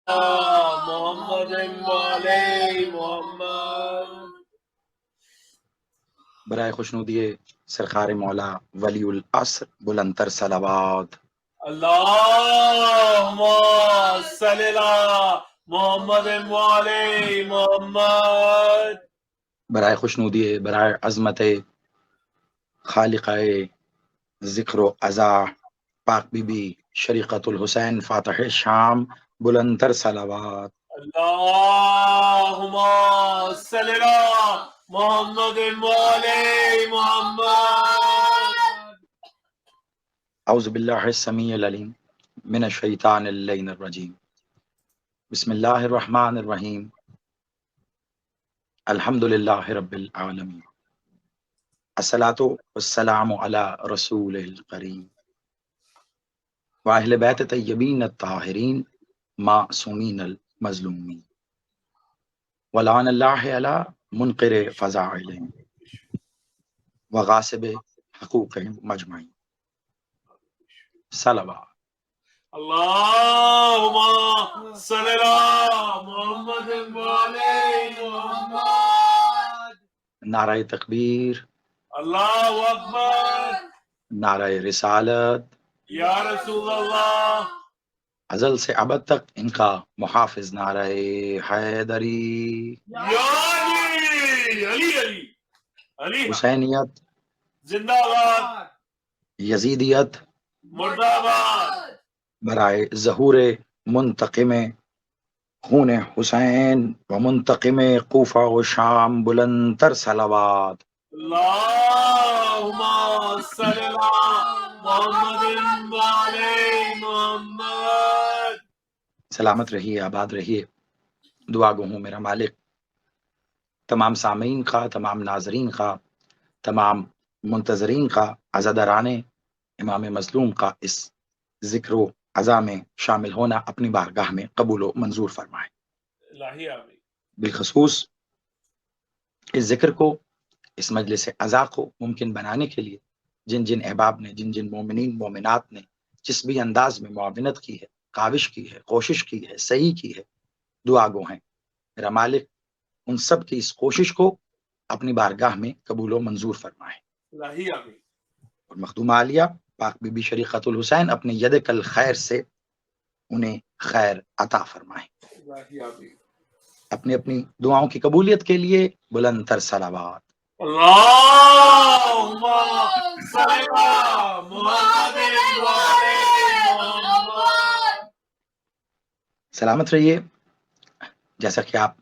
محمد وعلی محمد. برائے خوشنودی سرکار مولا ولی العصر بلندتر صلوات. اللہم صلی علی محمد وعلی محمد. برائے خوشنودی برائے عظمت خالقہ ذکر و عزا پاک بی بی شریقت الحسین فاتح شام بلندتر صلوات. اللہم صلی علی محمد وعلی محمد. اعوذ باللہ السمیع العلیم من الشیطان اللعین الرجیم. بسم اللہ الرحمن الرحیم. الحمد للہ رب العالمین. الصلاۃ والسلام علی رسول الکریم واہل بیت طیبین الطاہرین معصومین المظلومین ولعن اللہ علی منکر فضائلہم وغاصب حقوقہم مجمعین. صلوات. اللہم صلی علی محمد وعلی محمد. نعرہ تکبیر، اللہ اکبر. نعرہ رسالت. یا رسول اللہ. ازل سے ابد تک ان کا محافظ نعرہ حیدری. یا علی علی علی علی حسینیت، زندہ باد، یزیدیت مردہ باد. برائے ظہور منتقم خون حسین و منتقم کوفہ و شام بلندتر صلوات. اللہم صلی علی محمد وعلی محمد. سلامت رہیے، آباد رہیے. دعا گو ہوں میرا مالک تمام سامعین کا، تمام ناظرین کا، تمام منتظرین کا، عزاداران امام مظلوم کا اس ذکر و عزا میں شامل ہونا اپنی بارگاہ میں قبول و منظور فرمائے. الہی آمین. بالخصوص اس ذکر کو، اس مجلس عزا کو ممکن بنانے کے لیے جن جن احباب نے، جن جن مومنین مومنات نے جس بھی انداز میں معاونت کی ہے، کاوش کی ہے، کوشش کی ہے، صحیح کی ہے، دعا گو ہیں میرا مالک ان سب کی اس کوشش کو اپنی بارگاہ میں قبول و منظور فرمائے. الہی آمین. اور مخدومہ عالیہ پاک بی بی شریقت الحسین اپنے ید کل خیر سے انہیں خیر عطا فرمائے. الہی آمین. اپنی اپنی دعاؤں کی قبولیت کے لیے بلند تر صلوات. اللہم صلی علی محمد وعلی محمد. سلامت رہیے. جیسا کہ آپ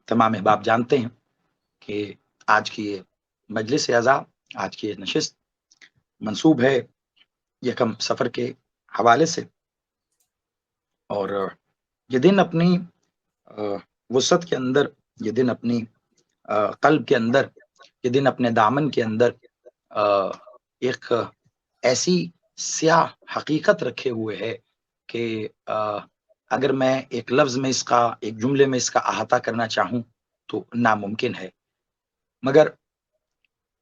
تمام احباب جانتے ہیں کہ آج کی یہ مجلس عزا، آج کی یہ نشست منسوب ہے یکم سفر کے حوالے سے، اور یہ دن اپنی وسعت کے اندر، یہ دن اپنی قلب کے اندر، یہ دن اپنے دامن کے اندر ایک ایسی سیاہ حقیقت رکھے ہوئے ہے کہ اگر میں ایک لفظ میں اس کا، ایک جملے میں اس کا احاطہ کرنا چاہوں تو ناممکن ہے، مگر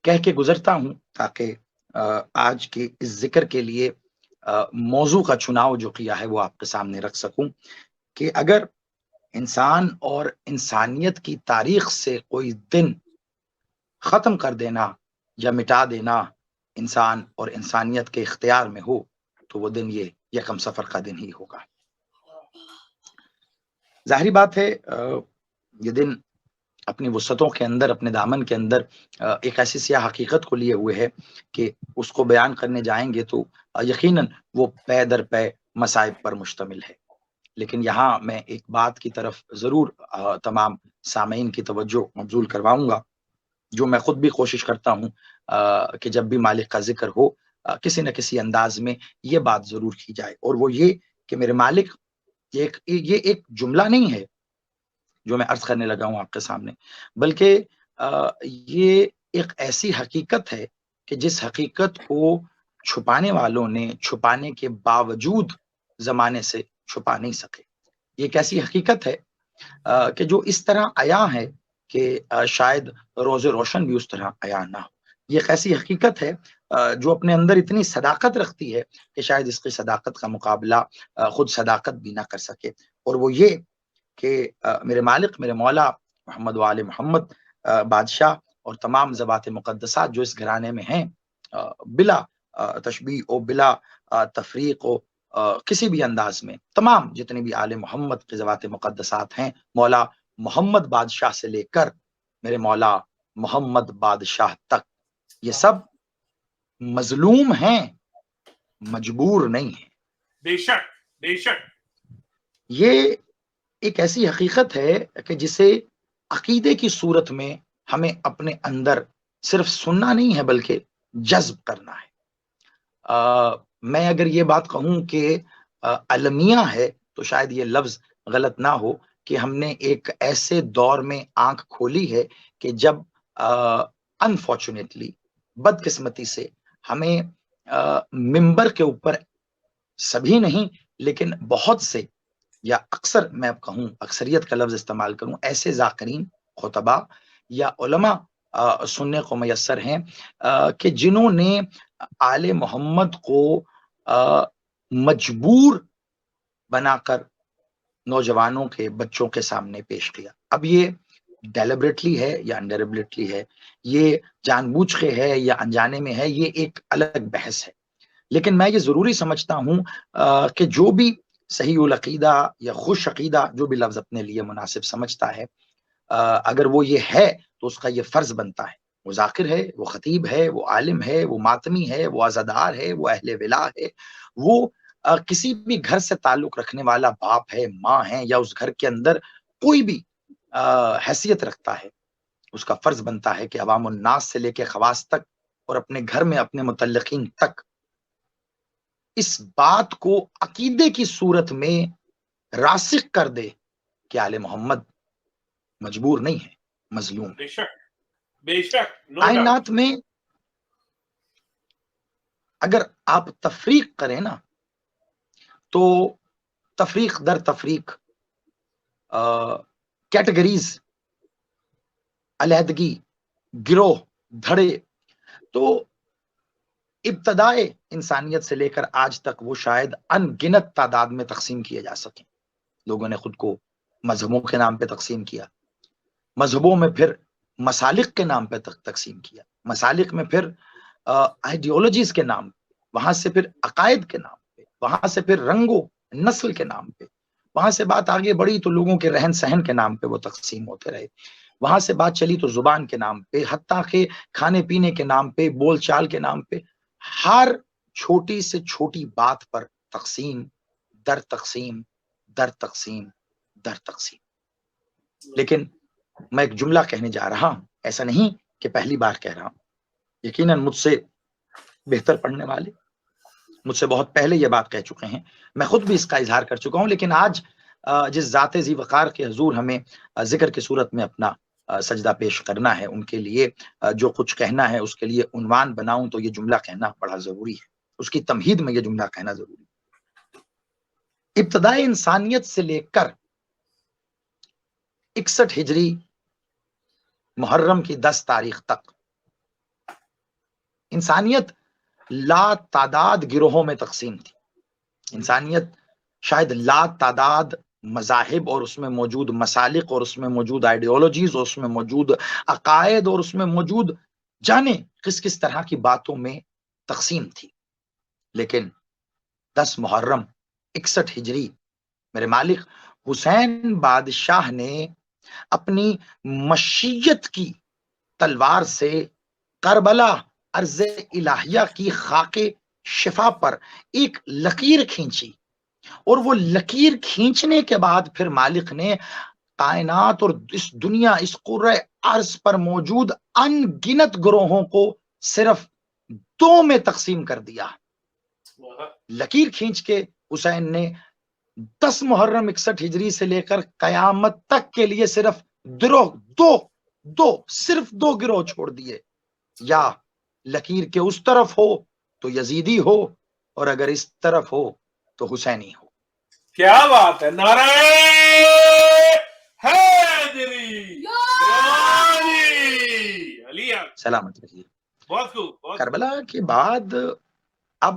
کہہ کے گزرتا ہوں تاکہ آج کے اس ذکر کے لیے موضوع کا چناؤ جو کیا ہے وہ آپ کے سامنے رکھ سکوں کہ اگر انسان اور انسانیت کی تاریخ سے کوئی دن ختم کر دینا یا مٹا دینا انسان اور انسانیت کے اختیار میں ہو تو وہ دن یہ یکم سفر کا دن ہی ہوگا. ظاہری بات ہے یہ دن اپنی وسعتوں کے اندر، اپنے دامن کے اندر ایک ایسی سیاہ حقیقت کو لیے ہوئے ہے کہ اس کو بیان کرنے جائیں گے تو یقیناً وہ پے در پے مصائب پر مشتمل ہے. لیکن یہاں میں ایک بات کی طرف ضرور تمام سامعین کی توجہ مبذول کرواؤں گا، جو میں خود بھی کوشش کرتا ہوں کہ جب بھی مالک کا ذکر ہو کسی نہ کسی انداز میں یہ بات ضرور کی جائے، اور وہ یہ کہ میرے مالک یہ ایک جملہ نہیں ہے جو میں عرض کرنے لگا ہوں آپ کے سامنے، بلکہ یہ ایک ایسی حقیقت ہے کہ جس حقیقت کو چھپانے والوں نے چھپانے کے باوجود زمانے سے چھپا نہیں سکے. یہ ایک ایسی حقیقت ہے کہ جو اس طرح عیاں ہے کہ شاید روز روشن بھی اس طرح عیاں نہ ہو. یہ ایک ایسی حقیقت ہے جو اپنے اندر اتنی صداقت رکھتی ہے کہ شاید اس کی صداقت کا مقابلہ خود صداقت بھی نہ کر سکے، اور وہ یہ کہ میرے مالک، میرے مولا محمد و آل محمد بادشاہ اور تمام ذوات مقدسات جو اس گھرانے میں ہیں، بلا تشبیہ و بلا تفریق و کسی بھی انداز میں، تمام جتنے بھی آل محمد کے ذوات مقدسات ہیں، مولا محمد بادشاہ سے لے کر میرے مولا محمد بادشاہ تک، یہ سب مظلوم ہیں، مجبور نہیں ہیں۔ بے شک بے شک، یہ ایک ایسی حقیقت ہے کہ جسے عقیدے کی صورت میں ہمیں اپنے اندر صرف سننا نہیں ہے بلکہ جذب کرنا ہے۔ میں اگر یہ بات کہوں کہ المیہ ہے تو شاید یہ لفظ غلط نہ ہو کہ ہم نے ایک ایسے دور میں آنکھ کھولی ہے کہ جب انفارچونیٹلی، بدقسمتی سے، ہمیں ممبر کے اوپر سبھی نہیں لیکن بہت سے، یا اکثر میں اب کہوں، اکثریت کا لفظ استعمال کروں، ایسے ذاکرین، خطباء یا علماء سننے کو میسر ہیں کہ جنہوں نے آل محمد کو مجبور بنا کر نوجوانوں کے، بچوں کے سامنے پیش کیا۔ اب یہ ڈیلیبریٹلی ہے یا انڈیلیبریٹلی ہے، یہ جان بوجھ کے ہے یا انجانے میں ہے، یہ ایک الگ بحث ہے، لیکن میں یہ ضروری سمجھتا ہوں کہ جو بھی صحیح العقیدہ یا خوش عقیدہ، جو بھی لفظ اپنے لیے مناسب سمجھتا ہے، اگر وہ یہ ہے تو اس کا یہ فرض بنتا ہے، وہ ذاکر ہے، وہ خطیب ہے، وہ عالم ہے، وہ ماتمی ہے، وہ عزادار ہے، وہ اہل ولا ہے، وہ کسی بھی گھر سے تعلق رکھنے والا باپ ہے، ماں ہے، یا اس گھر کے اندر کوئی بھی حیثیت رکھتا ہے، اس کا فرض بنتا ہے کہ عوام الناس سے لے کے خواص تک اور اپنے گھر میں اپنے متعلقین تک اس بات کو عقیدے کی صورت میں راسخ کر دے کہ آل محمد مجبور نہیں ہے، مظلوم۔ بے شک بے شک، کائنات میں اگر آپ تفریق کریں نا تو تفریق در تفریق، کیٹیگریز، علیحدگی، گروہ، دھڑے، تو ابتدائے انسانیت سے لے کر آج تک وہ شاید ان گنت تعداد میں تقسیم کیے جا سکیں۔ لوگوں نے خود کو مذہبوں کے نام پہ تقسیم کیا، مذہبوں میں پھر مسالک کے نام پہ تقسیم کیا، مسالک میں پھر آئیڈیولوجیز کے نام پہ، وہاں سے پھر عقائد کے نام پہ، وہاں سے پھر رنگ و نسل کے نام پہ، وہاں سے بات آگے بڑھی تو لوگوں کے رہن سہن کے نام پہ وہ تقسیم ہوتے رہے، وہاں سے بات چلی تو زبان کے نام پہ، حتیٰ کہ کھانے پینے کے نام پہ، بول چال کے نام پہ، ہر چھوٹی سے چھوٹی بات پر تقسیم در تقسیم در تقسیم در تقسیم۔ لیکن میں ایک جملہ کہنے جا رہا ہوں، ایسا نہیں کہ پہلی بار کہہ رہا ہوں، یقیناً مجھ سے بہتر پڑھنے والے مجھ سے بہت پہلے یہ بات کہہ چکے ہیں، میں خود بھی اس کا اظہار کر چکا ہوں، لیکن آج جس ذات ذی وقار کے حضور ہمیں ذکر کی صورت میں اپنا سجدہ پیش کرنا ہے، ان کے لیے جو کچھ کہنا ہے اس کے لیے عنوان بناؤں تو یہ جملہ کہنا بڑا ضروری ہے، اس کی تمہید میں یہ جملہ کہنا ضروری ہے۔ ابتدائی انسانیت سے لے کر 61 ہجری محرم کی 10 تاریخ تک انسانیت لا تعداد گروہوں میں تقسیم تھی۔ انسانیت شاید لا تعداد مذاہب اور اس میں موجود مسالک اور اس میں موجود آئیڈیولوجیز اور اس میں موجود عقائد اور اس میں موجود جانے کس کس طرح کی باتوں میں تقسیم تھی، لیکن 10 محرم 61 ہجری میرے مالک حسین بادشاہ نے اپنی مشیت کی تلوار سے کربلا ارض الہیہ کی خاک شفا پر ایک لکیر کھینچی، اور وہ لکیر کھینچنے کے بعد پھر مالک نے کائنات اور اس دنیا، اس قرۂ ارض پر موجود ان گنت گروہوں کو صرف 2 میں تقسیم کر دیا۔ لکیر کھینچ کے حسین نے 10 محرم 61 ہجری سے لے کر قیامت تک کے لیے صرف صرف 2 گروہ چھوڑ دیے، یا لکیر کے اس طرف ہو تو یزیدی ہو، اور اگر اس طرف ہو تو حسینی ہو۔ کیا بات ہے، نعرہ حیدری، سلامت رہیے۔ بہت خوب، بہت خوب۔ کربلا کے بعد اب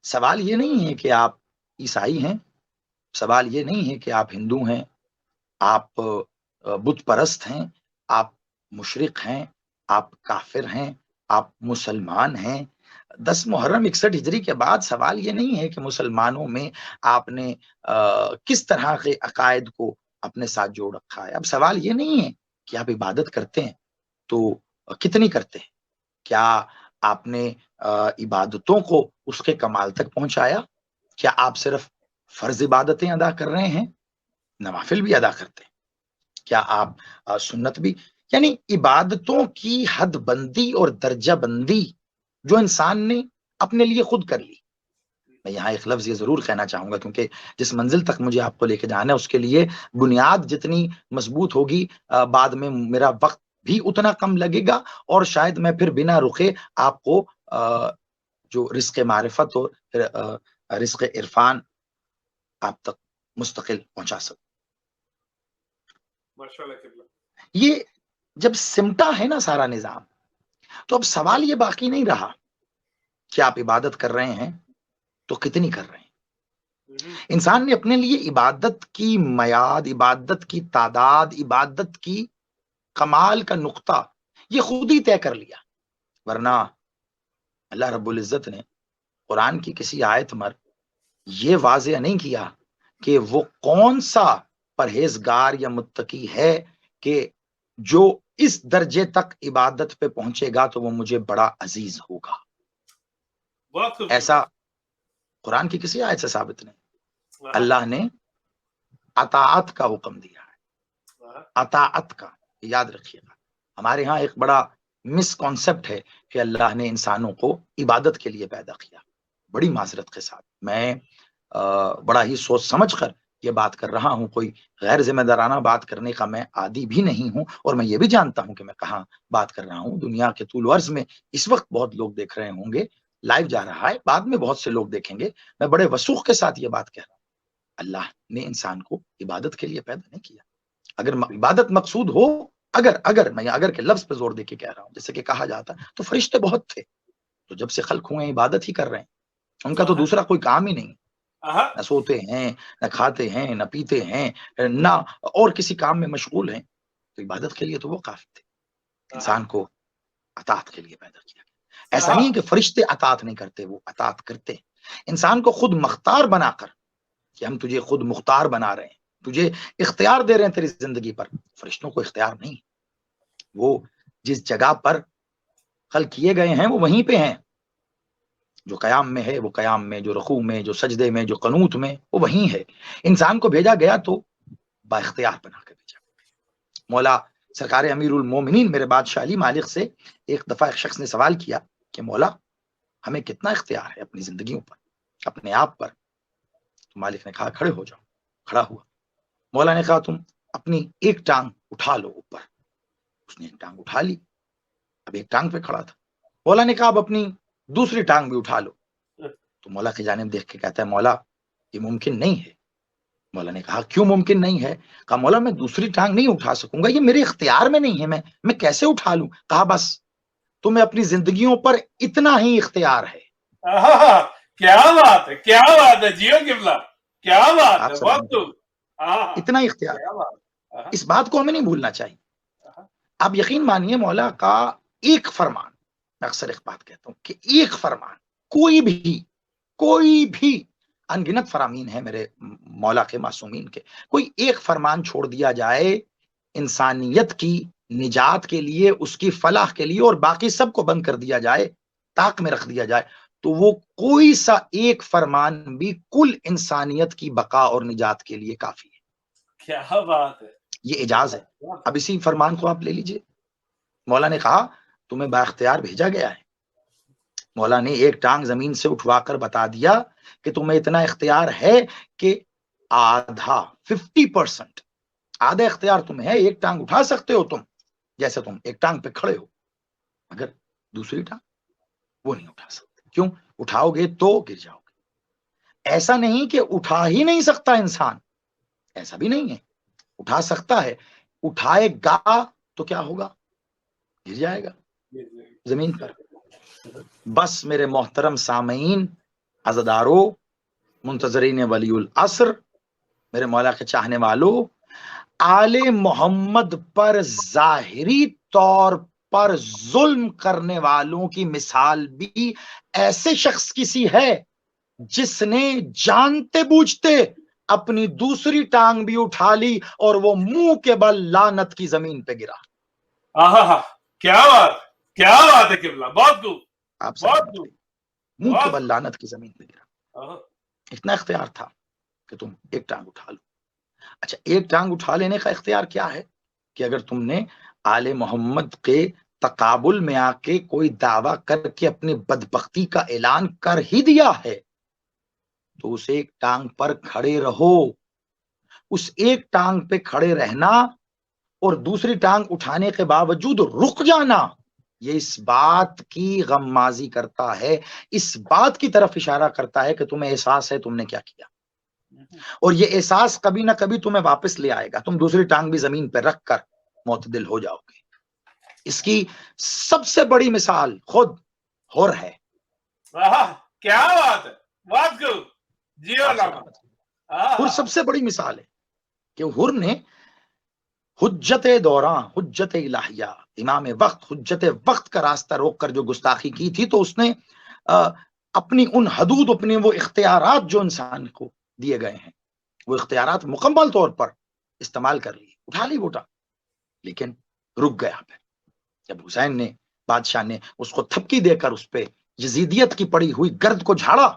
سوال یہ نہیں ہے کہ آپ عیسائی ہیں، سوال یہ نہیں ہے کہ آپ ہندو ہیں، آپ بت پرست ہیں، آپ مشرق ہیں، آپ کافر ہیں، آپ مسلمان ہیں۔ 10 محرم 61 ہجری کے بعد سوال یہ نہیں ہے کہ مسلمانوں میں آپ نے کس طرح کے عقائد کو اپنے ساتھ جوڑ رکھا ہے۔ اب سوال یہ نہیں ہے کہ آپ عبادت کرتے ہیں تو کتنی کرتے ہیں، کیا آپ نے عبادتوں کو اس کے کمال تک پہنچایا، کیا آپ صرف فرض عبادتیں ادا کر رہے ہیں، نوافل بھی ادا کرتے ہیں، کیا آپ سنت بھی، یعنی عبادتوں کی حد بندی اور درجہ بندی جو انسان نے اپنے لیے خود کر لی۔ میں یہاں ایک لفظ یہ ضرور کہنا چاہوں گا کیونکہ جس منزل تک مجھے آپ کو لے کے جانا ہے اس کے لیے بنیاد جتنی مضبوط ہوگی بعد میں میرا وقت بھی اتنا کم لگے گا، اور شاید میں پھر بنا رکے آپ کو جو رزق معرفت اور رزق عرفان آپ تک مستقل پہنچا سکوں۔ ماشاءاللہ قبلہ۔ یہ جب سمٹا ہے نا سارا نظام، تو اب سوال یہ باقی نہیں رہا کہ آپ عبادت کر رہے ہیں تو کتنی کر رہے ہیں۔ انسان نے اپنے لیے عبادت کی میعاد، عبادت کی تعداد، عبادت کی کمال کا نقطہ یہ خود ہی طے کر لیا، ورنہ اللہ رب العزت نے قرآن کی کسی آیت میں یہ واضح نہیں کیا کہ وہ کون سا پرہیزگار یا متقی ہے کہ جو اس درجے تک عبادت پہ پہنچے گا تو وہ مجھے بڑا عزیز ہوگا۔ ایسا قرآن کی کسی آیت سے ثابت نہیں۔ اللہ نے اطاعت کا حکم دیا ہے، اطاعت کا، یاد رکھیے گا۔ ہمارے ہاں ایک بڑا مس کانسیپٹ ہے کہ اللہ نے انسانوں کو عبادت کے لیے پیدا کیا۔ بڑی معذرت کے ساتھ میں بڑا ہی سوچ سمجھ کر یہ بات کر رہا ہوں، کوئی غیر ذمہ دارانہ بات کرنے کا میں عادی بھی نہیں ہوں، اور میں یہ بھی جانتا ہوں کہ میں کہاں بات کر رہا ہوں۔ دنیا کے طول و عرض میں اس وقت بہت لوگ دیکھ رہے ہوں گے، لائیو جا رہا ہے، بعد میں بہت سے لوگ دیکھیں گے۔ میں بڑے وثوق کے ساتھ یہ بات کہہ رہا ہوں، اللہ نے انسان کو عبادت کے لیے پیدا نہیں کیا۔ اگر عبادت مقصود ہو، میں اگر کے لفظ پہ زور دے کے کہہ رہا ہوں، جیسے کہ کہا جاتا ہے تو فرشتے بہت تھے، تو جب سے خلق ہوئے عبادت ہی کر رہے ہیں، ان کا تو دوسرا کوئی کام ہی نہیں، نہ سوتے ہیں، نہ کھاتے ہیں، نہ پیتے ہیں، نہ اور کسی کام میں مشغول ہیں، تو عبادت کے لیے تو وہ کافی تھے۔ انسان کو اطاعت کے لیے پیدا کیا گیا۔ ایسا نہیں کہ فرشتے اطاعت نہیں کرتے، وہ اطاعت کرتے۔ انسان کو خود مختار بنا کر کہ ہم تجھے خود مختار بنا رہے ہیں، تجھے اختیار دے رہے ہیں تیری زندگی پر، فرشتوں کو اختیار نہیں۔ وہ جس جگہ پر خلق کیے گئے ہیں وہ وہیں پہ ہیں، جو قیام میں ہے وہ قیام میں، جو رکوع میں، جو سجدے میں، جو قنوت میں، وہ وہیں ہے۔ انسان کو بھیجا گیا تو با اختیار بنا کر بھیجا۔ مولا سرکار امیر المومنین میرے بادشاہ علی مالک سے ایک دفعہ ایک شخص نے سوال کیا کہ مولا ہمیں کتنا اختیار ہے اپنی زندگیوں پر، اپنے آپ پر؟ تو مالک نے کہا کھڑے ہو جاؤ۔ کھڑا ہوا۔ مولا نے کہا تم اپنی ایک ٹانگ اٹھا لو اوپر۔ اس نے ایک ٹانگ اٹھا لی، اب ایک ٹانگ پہ کھڑا تھا۔ مولا نے کہا اب اپنی دوسری ٹانگ بھی اٹھا لو۔ تو مولا کی جانب دیکھ کے کہتا ہے مولا یہ ممکن نہیں ہے۔ مولا نے کہا کیوں ممکن نہیں ہے؟ کہا مولا میں دوسری ٹانگ نہیں اٹھا سکوں گا، یہ میرے اختیار میں نہیں ہے، میں کیسے اٹھا لوں؟ کہا بس تمہیں اپنی زندگیوں پر اتنا ہی اختیار ہے۔ کیا بات ہے، کیا بات ہے جیو قبلہ، کیا بات ہے، بہت اتنا ہی اختیار۔ اس بات کو ہمیں نہیں بھولنا چاہیے۔ آپ یقین مانیے مولا کا ایک فرمان، میں اکثر ایک بات کہتا ہوں کہ ایک فرمان، کوئی بھی انگنت فرامین ہے میرے مولا کے معصومین کے، کوئی ایک فرمان چھوڑ دیا جائے انسانیت کی نجات کے لیے، اس کی فلاح کے لیے، اور باقی سب کو بند کر دیا جائے، طاق میں رکھ دیا جائے، تو وہ کوئی سا ایک فرمان بھی کل انسانیت کی بقا اور نجات کے لیے کافی ہے۔ کیا بات ہے، یہ اعجاز ہے۔ اب اسی فرمان کو آپ لے لیجئے۔ مولا نے کہا تمہیں با اختیار بھیجا گیا ہے۔ مولا نے ایک ٹانگ زمین سے اٹھوا کر بتا دیا کہ تمہیں اتنا اختیار ہے کہ آدھا 50% آدھا اختیار تمہیں ہے، ایک ٹانگ اٹھا سکتے ہو تم، جیسے تم ایک ٹانگ پہ کھڑے ہو، مگر دوسری ٹانگ وہ نہیں اٹھا سکتے۔ کیوں؟ اٹھاؤ گے تو گر جاؤ گے۔ ایسا نہیں کہ اٹھا ہی نہیں سکتا انسان، ایسا بھی نہیں ہے، اٹھا سکتا ہے، اٹھائے گا تو کیا ہوگا؟ گر جائے گا زمین پر۔ بس میرے محترم سامعین، عزادارو، منتظرین ولی العصر، میرے مولا کے چاہنے والوں، آل محمد پر ظاہری طور پر ظلم کرنے والوں کی مثال بھی ایسے شخص کی سی ہے جس نے جانتے بوجھتے اپنی دوسری ٹانگ بھی اٹھا لی اور وہ منہ کے بل لعنت کی زمین پہ گرا. کیا بات ہے قبلہ، بہت خوب، آپ بہت خوب، منہ کے بہت بل لعنت کی زمین پہ گرا. اتنا اختیار تھا کہ تم ایک ٹانگ اٹھا لو. اچھا، ایک ٹانگ اٹھا لینے کا اختیار کیا ہے کہ اگر تم نے آل محمد کے تقابل میں آ کے کوئی دعویٰ کر کے اپنی بدبختی کا اعلان کر ہی دیا ہے تو اس ایک ٹانگ پر کھڑے رہو. اس ایک ٹانگ پہ کھڑے رہنا اور دوسری ٹانگ اٹھانے کے باوجود رک جانا، یہ اس بات کی غمازی کرتا ہے، اس بات کی طرف اشارہ کرتا ہے کہ تمہیں احساس ہے تم نے کیا کیا، اور یہ احساس کبھی نہ کبھی تمہیں واپس لے آئے گا. تم دوسری ٹانگ بھی زمین پہ رکھ کر معتدل ہو جاؤ گے. اس کی سب سے بڑی مثال خود حر ہے. کیا بات ہے، بہت خوب، جی حر سب سے بڑی مثال ہے کہ حر نے حجت دوراں، حجت الہیہ، امام وقت، حجت وقت کا راستہ روک کر جو گستاخی کی تھی تو اس نے اپنی ان حدود، اپنے وہ اختیارات جو انسان کو دیے گئے ہیں، وہ اختیارات مکمل طور پر استعمال کر لی، اٹھا لی بوٹا، لیکن رک گیا. پھر جب حسین نے، بادشاہ نے اس کو تھپکی دے کر اس پہ یزیدیت کی پڑی ہوئی گرد کو جھاڑا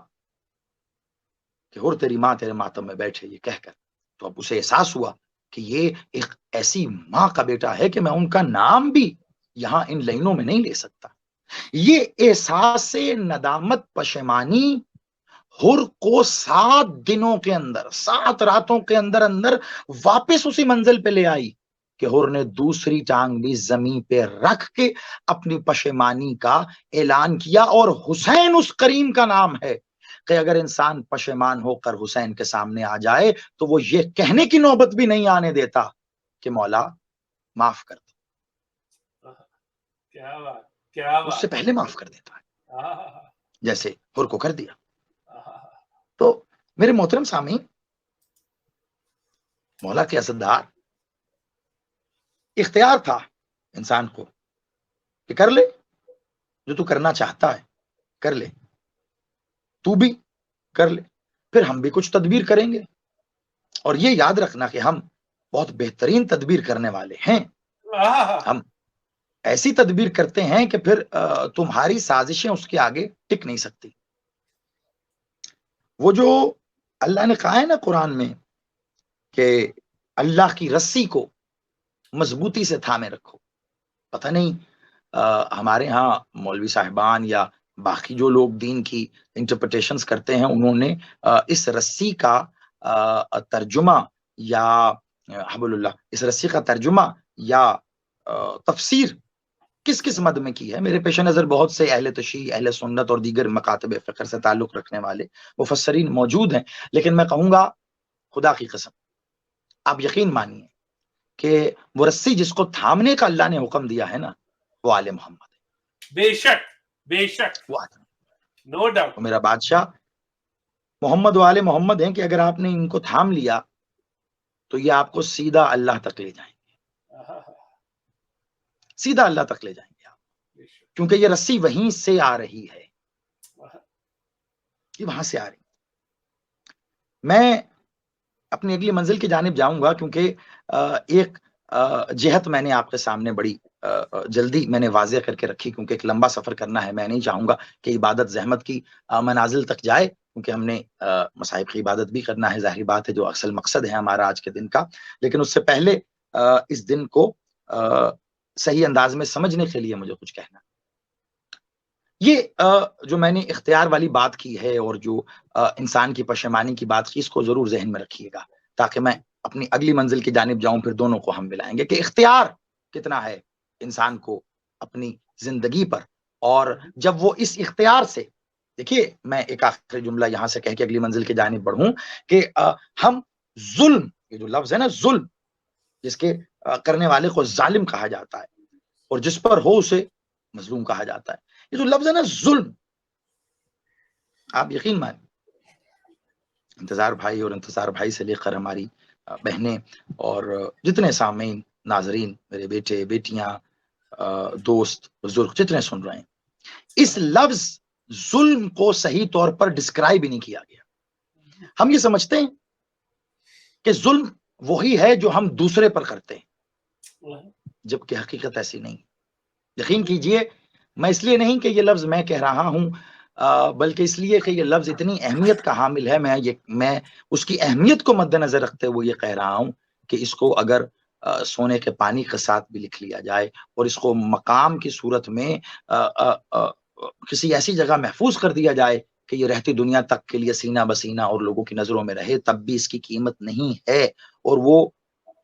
کہ حر تیری ماں تیرے ماتم میں بیٹھے، یہ کہہ کر، تو اب اسے احساس ہوا کہ یہ ایک ایسی ماں کا بیٹا ہے کہ میں ان کا نام بھی یہاں ان لائنوں میں نہیں لے سکتا. یہ احساس ندامت، پشیمانی حر کو 7 دنوں کے اندر، 7 راتوں کے اندر اندر واپس اسی منزل پہ لے آئی کہ حر نے دوسری ٹانگ بھی زمین پہ رکھ کے اپنی پشیمانی کا اعلان کیا. اور حسین اس کریم کا نام ہے کہ اگر انسان پشیمان ہو کر حسین کے سامنے آ جائے تو وہ یہ کہنے کی نوبت بھی نہیں آنے دیتا کہ مولا معاف کر دو. اس سے پہلے معاف کر دیتا ہے، جیسے حر کو کر دیا. تو میرے محترم سامعین، مولا کے عزتدار، اختیار تھا انسان کو کہ کر لے جو تو کرنا چاہتا ہے، کر لے، تو بھی کر لے، پھر ہم بھی کچھ تدبیر کریں گے. اور یہ یاد رکھنا کہ ہم بہت بہترین تدبیر کرنے والے ہیں. ہم ایسی تدبیر کرتے ہیں کہ پھر تمہاری سازشیں اس کے آگے ٹک نہیں سکتی. وہ جو اللہ نے کہا ہے نا قرآن میں کہ اللہ کی رسی کو مضبوطی سے تھامے رکھو. پتہ نہیں ہمارے ہاں مولوی صاحبان یا باقی جو لوگ دین کی انٹرپریٹیشنز کرتے ہیں، انہوں نے اس رسی کا ترجمہ یا حبل اللہ، اس رسی کا ترجمہ یا تفسیر کس کس مد میں کی ہے. میرے پیش نظر بہت سے اہل تشیع، اہل سنت اور دیگر مکاتب فقہ سے تعلق رکھنے والے مفسرین موجود ہیں، لیکن میں کہوں گا خدا کی قسم آپ یقین مانیے کہ وہ رسی جس کو تھامنے کا اللہ نے حکم دیا ہے نا، وہ آل محمد ہے. بے شک، بے شک، نو ڈاؤٹ. میرا بادشاہ محمد و آل محمد ہیں کہ اگر آپ نے ان کو تھام لیا تو یہ آپ کو سیدھا اللہ تک لے جائیں گے، سیدھا اللہ تک لے جائیں گے آپ، کیونکہ یہ رسی وہیں سے آ رہی ہے، یہ وہاں سے آ رہی. میں اپنی اگلی منزل کی جانب جاؤں گا کیونکہ ایک جہت میں نے آپ کے سامنے بڑی جلدی میں نے واضح کر کے رکھی، کیونکہ ایک لمبا سفر کرنا ہے. میں نہیں چاہوں گا کہ عبادت زحمت کی منازل تک جائے، کیونکہ ہم نے مصائب کی عبادت بھی کرنا ہے، ظاہری بات ہے، جو اصل مقصد ہے ہمارا آج کے دن کا. لیکن اس سے پہلے اس دن کو صحیح انداز میں سمجھنے کے لیے مجھے کچھ کہنا. یہ جو میں نے اختیار والی بات کی ہے اور جو انسان کی پشیمانی کی بات کی، اس کو ضرور ذہن میں رکھیے گا تاکہ میں اپنی اگلی منزل کی جانب جاؤں، پھر دونوں کو ہم ملائیں گے کہ اختیار کتنا ہے انسان کو اپنی زندگی پر. اور جب وہ اس اختیار سے، دیکھیے میں ایک آخری جملہ یہاں سے کہہ کے اگلی منزل کی جانب بڑھوں کہ ہم ظلم، یہ جو لفظ ہے نا ظلم، جس کے کرنے والے کو ظالم کہا جاتا ہے اور جس پر ہو اسے مظلوم کہا جاتا ہے. یہ جو لفظ ہے نا ظلم، آپ یقین مانیں، انتظار بھائی اور انتظار بھائی سے لے کر ہماری بہنیں اور جتنے سامعین ناظرین، میرے بیٹے بیٹیاں، دوست بزرگ جتنے سن رہے ہیں، اس لفظ ظلم کو صحیح طور پر ڈسکرائب ہی نہیں کیا گیا. ہم یہ سمجھتے ہیں کہ ظلم وہی ہے جو ہم دوسرے پر کرتے ہیں، جبکہ حقیقت ایسی نہیں. یقین کیجئے، میں اس لیے نہیں کہ یہ لفظ میں کہہ رہا ہوں، بلکہ اس لیے کہ یہ لفظ اتنی اہمیت کا حامل ہے. میں اس کی اہمیت کو مد نظر رکھتے ہوئے یہ کہہ رہا ہوں کہ اس کو اگر سونے کے پانی کے ساتھ بھی لکھ لیا جائے اور اس کو مقام کی صورت میں کسی ایسی جگہ محفوظ کر دیا جائے کہ یہ رہتی دنیا تک کے لیے سینہ بسینہ اور لوگوں کی نظروں میں رہے، تب بھی اس کی قیمت نہیں ہے. اور وہ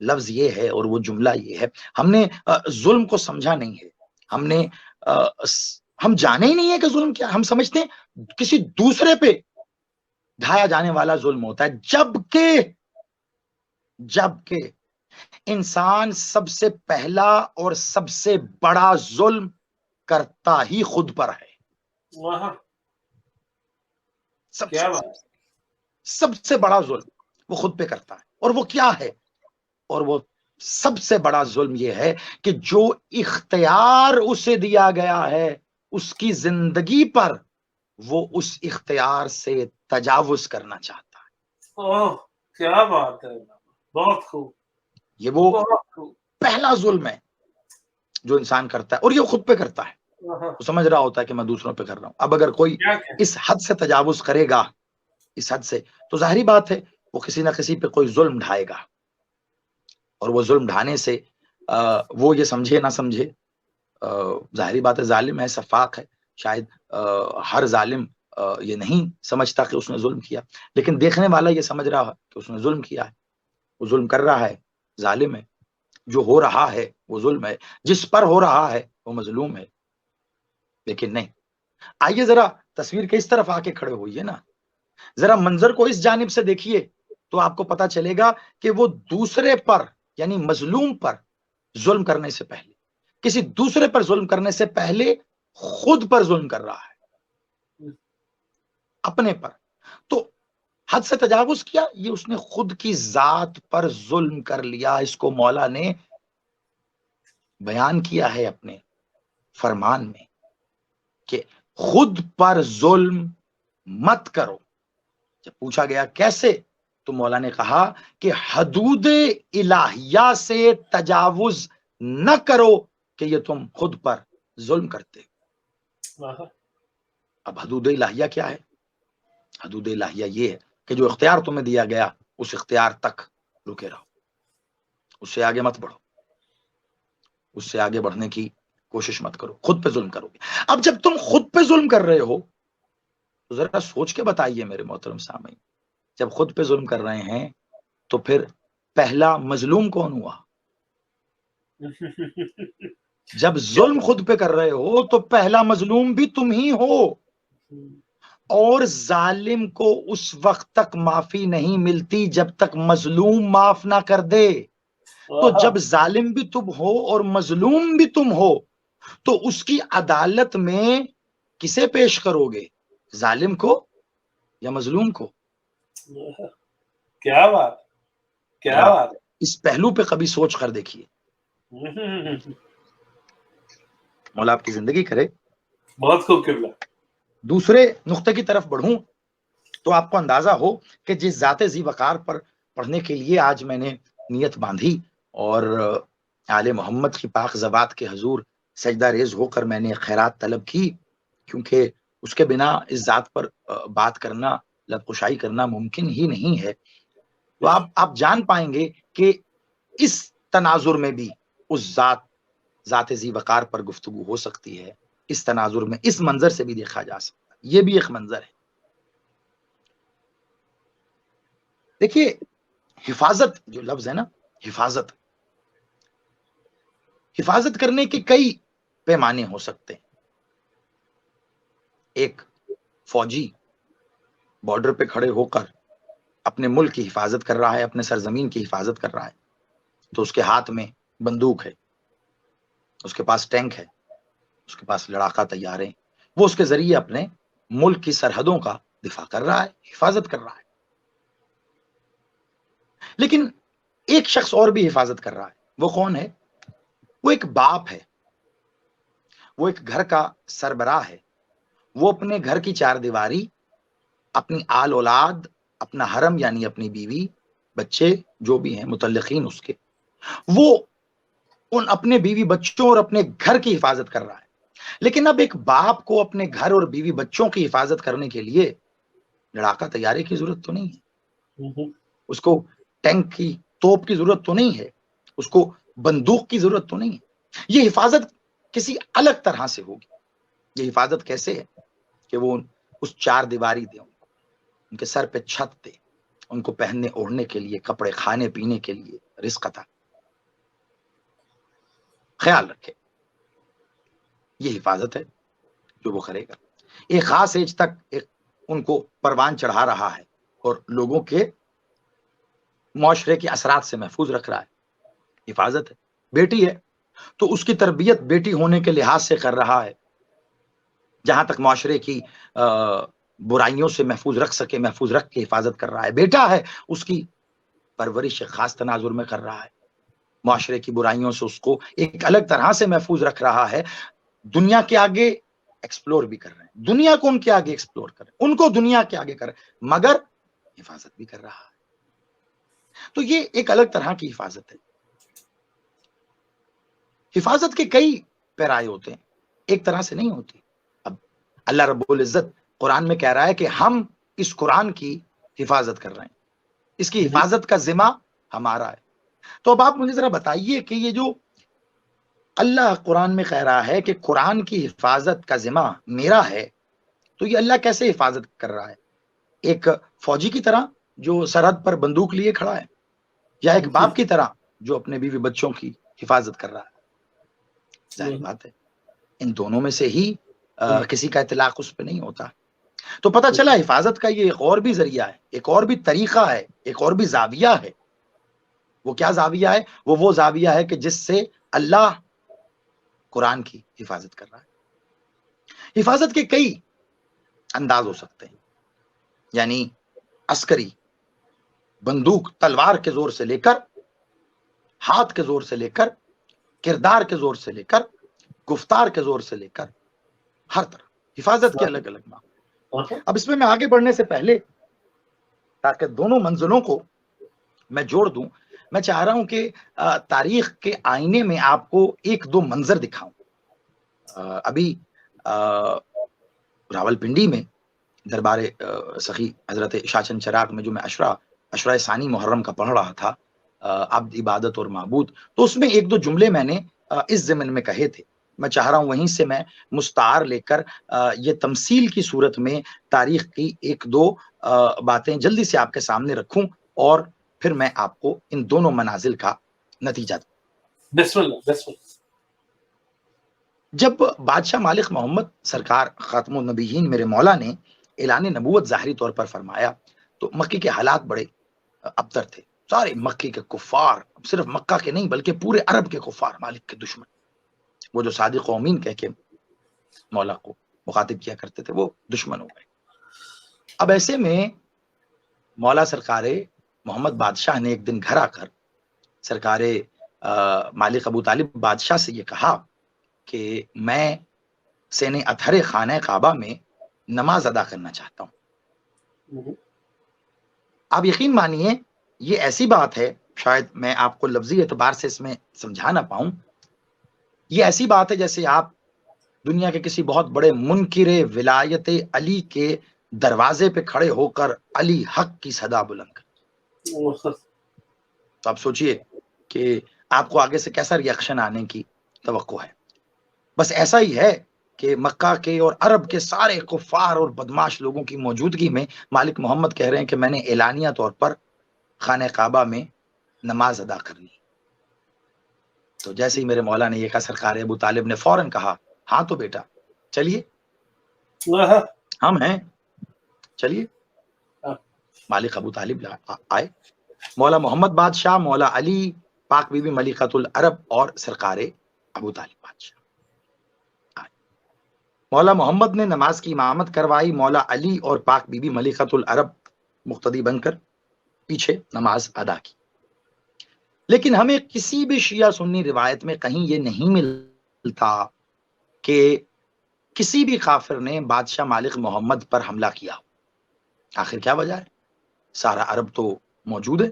لفظ یہ ہے اور وہ جملہ یہ ہے. ہم نے ظلم کو سمجھا نہیں ہے، ہم جانے ہی نہیں ہے کہ ظلم کیا. ہم سمجھتے ہیں کسی دوسرے پہ ڈھایا جانے والا ظلم ہوتا ہے، جبکہ انسان سب سے پہلا اور سب سے بڑا ظلم کرتا ہی خود پر ہے. سب سے بڑا ظلم وہ خود پہ کرتا ہے. اور وہ کیا ہے؟ اور وہ سب سے بڑا ظلم یہ ہے کہ جو اختیار اسے دیا گیا ہے اس کی زندگی پر، وہ اس اختیار سے تجاوز کرنا چاہتا ہے. کیا بات ہے، بہت خوب. یہ وہ پہلا ظلم ہے جو انسان کرتا ہے، اور یہ خود پہ کرتا ہے. وہ سمجھ رہا ہوتا ہے کہ میں دوسروں پہ کر رہا ہوں. اب اگر کوئی اس حد سے تجاوز کرے گا، اس حد سے، تو ظاہری بات ہے وہ کسی نہ کسی پہ کوئی ظلم ڈھائے گا. اور وہ ظلم ڈھانے سے وہ یہ سمجھے نہ سمجھے، ظاہری بات ہے ظالم ہے، سفاق ہے، شاید ہر ظالم یہ نہیں سمجھتا کہ اس نے ظلم کیا، لیکن دیکھنے والا یہ سمجھ رہا ہے کہ اس نے ظلم کیا ہے. وہ ظلم کر رہا ہے، ظالم ہے. جو ہو رہا ہے وہ ظلم ہے، جس پر ہو رہا ہے وہ مظلوم ہے. لیکن نہیں. آئیے ذرا تصویر کے اس طرف آ کے کھڑے ہوئیے نا، ذرا منظر کو اس جانب سے دیکھیے تو آپ کو پتا چلے گا کہ وہ دوسرے پر یعنی مظلوم پر ظلم کرنے سے پہلے، کسی دوسرے پر ظلم کرنے سے پہلے خود پر ظلم کر رہا ہے، اپنے پر. تو حد سے تجاوز کیا، یہ اس نے خود کی ذات پر ظلم کر لیا. اس کو مولا نے بیان کیا ہے اپنے فرمان میں کہ خود پر ظلم مت کرو. جب پوچھا گیا کیسے، تو مولا نے کہا کہ حدود الہیہ سے تجاوز نہ کرو کہ یہ تم خود پر ظلم کرتے. اب حدود الہیہ کیا ہے؟ حدود الہیہ یہ ہے کہ جو اختیار تمہیں دیا گیا اس اختیار تک رکے رہو، اس سے آگے مت بڑھو، اس سے آگے بڑھنے کی کوشش مت کرو، خود پہ ظلم کرو گے. اب جب تم خود پہ ظلم کر رہے ہو تو ذرا سوچ کے بتائیے میرے محترم سامعین، جب خود پہ ظلم کر رہے ہیں تو پھر پہلا مظلوم کون ہوا؟ جب ظلم خود پہ کر رہے ہو تو پہلا مظلوم بھی تم ہی ہو. اور ظالم کو اس وقت تک معافی نہیں ملتی جب تک مظلوم معاف نہ کر دے. تو جب ظالم بھی تم ہو اور مظلوم بھی تم ہو تو اس کی عدالت میں کسے پیش کرو گے، ظالم کو یا مظلوم کو؟ کیا بات، کیا بات. اس پہلو پہ کبھی سوچ کر دیکھیے. مولا آپ کی زندگی کرے. بہت خوب قبلہ. دوسرے نقطے کی طرف بڑھوں تو آپ کو اندازہ ہو کہ جس ذات ذی وقار پر پڑھنے کے لیے آج میں نے نیت باندھی اور آل محمد کی پاک زبات کے حضور سجدہ ریز ہو کر میں نے خیرات طلب کی، کیونکہ اس کے بنا اس ذات پر بات کرنا، لب کشائی کرنا ممکن ہی نہیں ہے. تو آپ جان پائیں گے کہ اس تناظر میں بھی اس ذات ذی وقار پر گفتگو ہو سکتی ہے. اس تناظر میں اس منظر سے بھی دیکھا جا سکتا ہے. یہ بھی ایک منظر ہے. دیکھیے حفاظت جو لفظ ہے نا، حفاظت کرنے کے کئی پیمانے ہو سکتے ہیں. ایک فوجی بارڈر پہ کھڑے ہو کر اپنے ملک کی حفاظت کر رہا ہے، اپنے سرزمین کی حفاظت کر رہا ہے، تو اس کے ہاتھ میں بندوق ہے، اس کے پاس ٹینک ہے، اس کے پاس لڑاکا طیارے، وہ اس کے ذریعے اپنے ملک کی سرحدوں کا دفاع کر رہا ہے، حفاظت کر رہا ہے. لیکن ایک شخص اور بھی حفاظت کر رہا ہے. وہ کون ہے؟ وہ ایک باپ ہے، وہ ایک گھر کا سربراہ ہے. وہ اپنے گھر کی چار دیواری، اپنی آل اولاد، اپنا حرم یعنی اپنی بیوی، بچے جو بھی ہیں متعلقین اس کے، وہ ان اپنے بیوی بچوں اور اپنے گھر کی حفاظت کر رہا ہے. لیکن اب ایک باپ کو اپنے گھر اور بیوی بچوں کی حفاظت کرنے کے لیے لڑاکا طیارے کی ضرورت تو نہیں ہے، اس کو ٹینک کی توپ کی ضرورت تو نہیں ہے، اس کو بندوق کی ضرورت تو نہیں ہے. یہ حفاظت کسی الگ طرح سے ہوگی. یہ حفاظت کیسے ہے کہ وہ اس چار دیواری دے، ان کے سر پہ چھت دے، ان کو پہننے اوڑھنے کے لیے کپڑے، کھانے پینے کے لیے رزق عطا، خیال رکھے. یہ حفاظت ہے جو وہ کرے گا. ایک خاص ایج تک ان کو پروان چڑھا رہا ہے اور لوگوں کے معاشرے کے اثرات سے محفوظ رکھ رہا ہے. حفاظت ہے. بیٹی ہے تو اس کی تربیت بیٹی ہونے کے لحاظ سے کر رہا ہے، جہاں تک معاشرے کی برائیوں سے محفوظ رکھ سکے محفوظ رکھ کے حفاظت کر رہا ہے. بیٹا ہے اس کی پرورش خاص تناظر میں کر رہا ہے، معاشرے کی برائیوں سے اس کو ایک الگ طرح سے محفوظ رکھ رہا ہے. دنیا کے آگے ایکسپلور بھی کر رہے ہیں، دنیا کو ان کے آگے ایکسپلور کر رہے ہیں، ان کو دنیا کے آگے کر رہے ہیں، مگر حفاظت بھی کر رہا ہے. تو یہ ایک الگ طرح کی حفاظت ہے. حفاظت کے کئی پیرائے ہوتے ہیں، ایک طرح سے نہیں ہوتی. اب اللہ رب العزت قرآن میں کہہ رہا ہے کہ ہم اس قرآن کی حفاظت کر رہے ہیں، اس کی حفاظت کا ذمہ ہمارا ہے. تو اب آپ مجھے ذرا بتائیے کہ یہ جو اللہ قرآن میں کہہ رہا ہے کہ قرآن کی حفاظت کا ذمہ میرا ہے، تو یہ اللہ کیسے حفاظت کر رہا ہے؟ ایک فوجی کی طرح جو سرحد پر بندوق لیے کھڑا ہے، یا ایک باپ کی طرح جو اپنے بیوی بچوں کی حفاظت کر رہا ہے؟ ظاہر بات ہے ان دونوں میں سے ہی کسی کا اطلاق اس پہ نہیں ہوتا. تو پتہ چلا حفاظت کا یہ ایک اور بھی ذریعہ ہے، ایک اور بھی طریقہ ہے، ایک اور بھی زاویہ ہے. وہ کیا زاویہ ہے؟ وہ زاویہ ہے کہ جس سے اللہ قرآن کی حفاظت کر رہا ہے. حفاظت کے کئی انداز ہو سکتے ہیں، یعنی عسکری، بندوق تلوار کے زور سے لے کر، ہاتھ کے زور سے لے کر، کردار کے زور سے لے کر، گفتار کے زور سے لے کر، ہر طرح حفاظت کے الگ الگ نام. اب اس میں آگے بڑھنے سے پہلے تاکہ دونوں منزلوں کو میں جوڑ دوں، میں چاہ رہا ہوں کہ تاریخ کے آئینے میں آپ کو ایک دو منظر دکھاؤں. ابھی راولپنڈی میں دربار سخی حضرت شاچن چراغ میں جو میں عشرہ ثانی محرم کا پڑھ رہا تھا، عبد عبادت اور معبود، تو اس میں ایک دو جملے میں نے اس ضمن میں کہے تھے. میں چاہ رہا ہوں وہیں سے میں مستعار لے کر یہ تمثیل کی صورت میں تاریخ کی ایک دو باتیں جلدی سے آپ کے سامنے رکھوں، اور پھر میں آپ کو ان دونوں منازل کا نتیجہ دوں. بسم اللہ. جب بادشاہ مالک محمد سرکار خاتم النبیین میرے مولا نے اعلان نبوت ظاہری طور پر فرمایا، تو مکے کے حالات بڑے ابتر تھے. سارے مکے کے کفار، صرف مکہ کے نہیں بلکہ پورے عرب کے کفار، مالک کے دشمن، وہ جو صادق و امین کہہ کے مولا کو مخاطب کیا کرتے تھے، وہ دشمن ہو گئے. اب ایسے میں مولا سرکار محمد بادشاہ نے ایک دن گھر آ کر سرکار مالک ابو طالب بادشاہ سے یہ کہا کہ میں سین اطہر خانہ کعبہ میں نماز ادا کرنا چاہتا ہوں. آپ یقین مانیے یہ ایسی بات ہے، شاید میں آپ کو لفظی اعتبار سے اس میں سمجھا نہ پاؤں، یہ ایسی بات ہے جیسے آپ دنیا کے کسی بہت بڑے منکر ولایت علی کے دروازے پہ کھڑے ہو کر علی حق کی صدا بلند کریں. تو آپ سوچئے کہ آپ کو آگے سے کیسا ریئیکشن آنے کی توقع ہے. بس ایسا ہی ہے کہ مکہ کے اور عرب کے سارے کفار اور بدماش لوگوں کی موجودگی میں مالک محمد کہہ رہے ہیں کہ میں نے اعلانیہ طور پر خانہ کعبہ میں نماز ادا کرنی. تو جیسے ہی میرے مولا نے یہ کہا، سرکار ابو طالب نے فوراً کہا، ہاں تو بیٹا چلیے، ہم ہیں، چلیے. مالک ابو طالب آئے، مولا محمد بادشاہ، مولا علی، پاک بی بی ملکۃ العرب اور سرکار ابو طالب بادشاہ آئے. مولا محمد نے نماز کی امامت کروائی، مولا علی اور پاک بی بی ملکۃ العرب مقتدی بن کر پیچھے نماز ادا کی۔ لیکن ہمیں کسی بھی شیعہ سنی روایت میں کہیں یہ نہیں ملتا کہ کسی بھی کافر نے بادشاہ مالک محمد پر حملہ کیا۔ آخر کیا وجہ ہے؟ سارا عرب تو موجود ہے،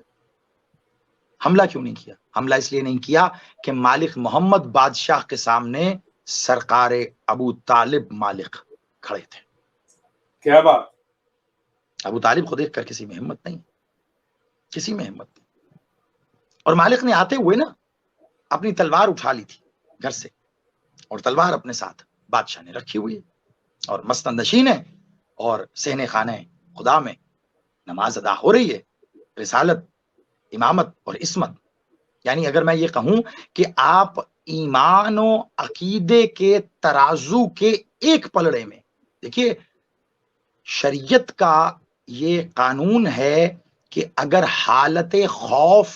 حملہ کیوں نہیں کیا؟ حملہ اس لیے نہیں کیا کہ مالک محمد بادشاہ کے سامنے سرکار ابو طالب مالک کھڑے تھے۔ کیا بات، ابو طالب کو دیکھ کر کسی میں ہمت نہیں، کسی میں ہمت نہیں۔ اور مالک نے آتے ہوئے نا اپنی تلوار اٹھا لی تھی گھر سے، اور تلوار اپنے ساتھ بادشاہ نے رکھی ہوئی ہے، اور مسند نشین ہے، اور صحن خانہ خدا میں نماز ادا ہو رہی ہے، رسالت، امامت اور عصمت۔ یعنی اگر میں یہ کہوں کہ آپ ایمان و عقیدے کے ترازو کے ایک پلڑے میں، دیکھیے شریعت کا یہ قانون ہے کہ اگر حالت خوف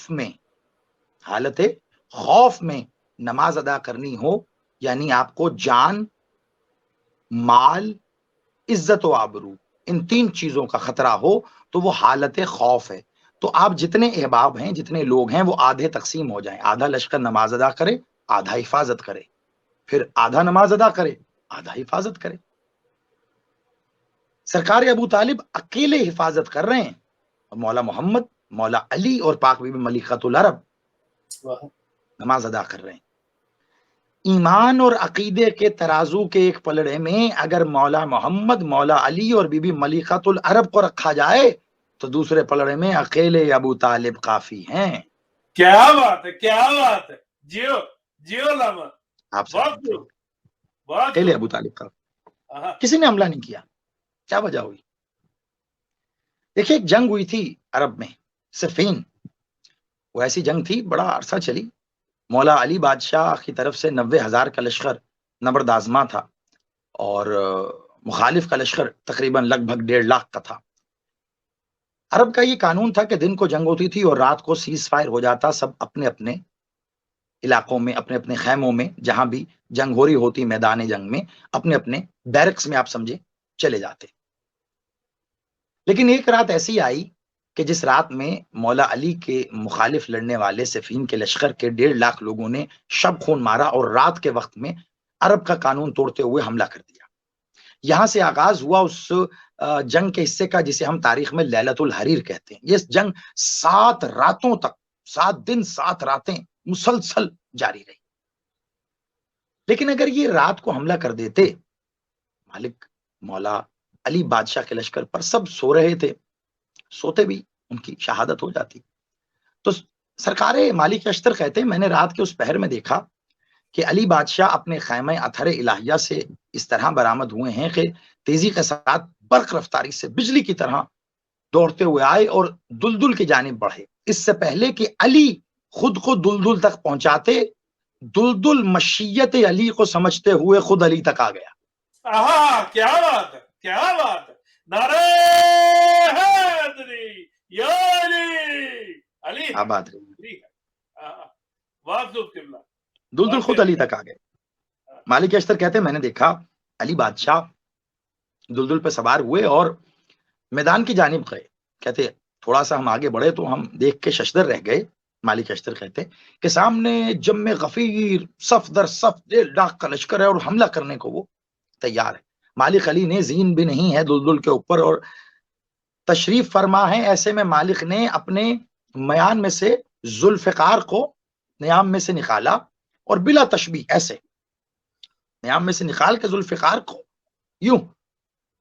میں نماز ادا کرنی ہو، یعنی آپ کو جان، مال، عزت و آبرو، ان تین چیزوں کا خطرہ ہو تو وہ حالت خوف ہے۔ تو آپ جتنے احباب ہیں، جتنے لوگ ہیں، وہ آدھے تقسیم ہو جائیں، آدھا لشکر نماز ادا کرے، آدھا حفاظت کرے، پھر آدھا نماز ادا کرے، آدھا حفاظت کرے۔ سرکار ابو طالب اکیلے حفاظت کر رہے ہیں، اور مولا محمد، مولا علی اور پاک بی بی ملکۃ العرب نماز ادا کر رہے ہیں۔ ایمان اور عقیدے کے ترازو کے ایک پلڑے میں اگر مولا محمد، مولا علی اور بی بی ملکۃ العرب کو رکھا جائے تو دوسرے پلڑے میں اکیلے ابو طالب کافی ہیں۔ کیا بات ہے، کیا بات ہے، جیو جیو لاما، آپ سے بہت خوب، بہت اکیلے خوب۔ ابو طالب کافی، ہاں، کسی نے حملہ نہیں کیا۔ کیا وجہ ہوئی؟ دیکھیے ایک جنگ ہوئی تھی عرب میں، صفین، وہ ایسی جنگ تھی بڑا عرصہ چلی۔ مولا علی بادشاہ کی طرف سے 90,000 کا لشکر نبرد آزما تھا، اور مخالف کا لشکر تقریباً لگ بھگ 1.5 لاکھ کا تھا۔ عرب کا یہ قانون تھا کہ دن کو جنگ ہوتی تھی اور رات کو سیز فائر ہو جاتا، سب اپنے اپنے علاقوں میں، اپنے اپنے خیموں میں، جہاں بھی جنگ ہو رہی ہوتی میدان جنگ میں، اپنے اپنے بیرکس میں آپ سمجھے چلے جاتے۔ لیکن ایک رات ایسی آئی کہ جس رات میں مولا علی کے مخالف لڑنے والے صفین کے لشکر کے 1.5 لاکھ لوگوں نے شب خون مارا، اور رات کے وقت میں عرب کا قانون توڑتے ہوئے حملہ کر دیا۔ یہاں سے آغاز ہوا اس جنگ کے حصے کا جسے ہم تاریخ میں لیلۃ الحریر کہتے ہیں۔ یہ جنگ 7 راتوں تک، 7 دن 7 راتیں مسلسل جاری رہی۔ لیکن اگر یہ رات کو حملہ کر دیتے مالک مولا علی بادشاہ کے لشکر پر، سب سو رہے تھے، سوتے بھی ان کی شہادت ہو جاتی۔ تو سرکار مالک اشتر کہتے ہیں میں نے رات کے اس پہر میں دیکھا کہ علی بادشاہ اپنے خیمہ اطہر الہیہ سے اس طرح برآمد ہوئے ہیں کہ تیزی کے ساتھ برق رفتاری سے بجلی کی طرح دوڑتے ہوئے آئے اور دلدل کی جانب بڑھے۔ اس سے پہلے کہ علی خود کو دلدل تک پہنچاتے، دلدل مشیت علی کو سمجھتے ہوئے خود علی تک آ گیا۔ کیا بات ہے، کیا بات ہے، نعرہ حیدری یا علی، علی آباد علی ہے، بہت خوب قبلہ، دلدل خود علی تک آ گئے۔ مالک اشتر کہتے ہیں میں نے دیکھا علی بادشاہ دلدل پہ سوار ہوئے اور میدان کی جانب گئے۔ کہتے تھوڑا سا ہم آگے بڑھے تو ہم دیکھ کے ششدر رہ گئے۔ مالک اشتر کہتے کہ سامنے جم غفیر صف در صف 1.5 لاکھ کا لشکر ہے، اور حملہ کرنے کو وہ تیار ہے۔ مالک علی نے زین بھی نہیں ہے دلدل کے اوپر اور تشریف فرما ہے۔ ایسے میں مالک نے اپنے میان میں سے ذوالفقار کو نیام میں سے نکالا، اور بلا تشبیہ ایسے نیام میں سے نکال کے ذوالفقار کو یوں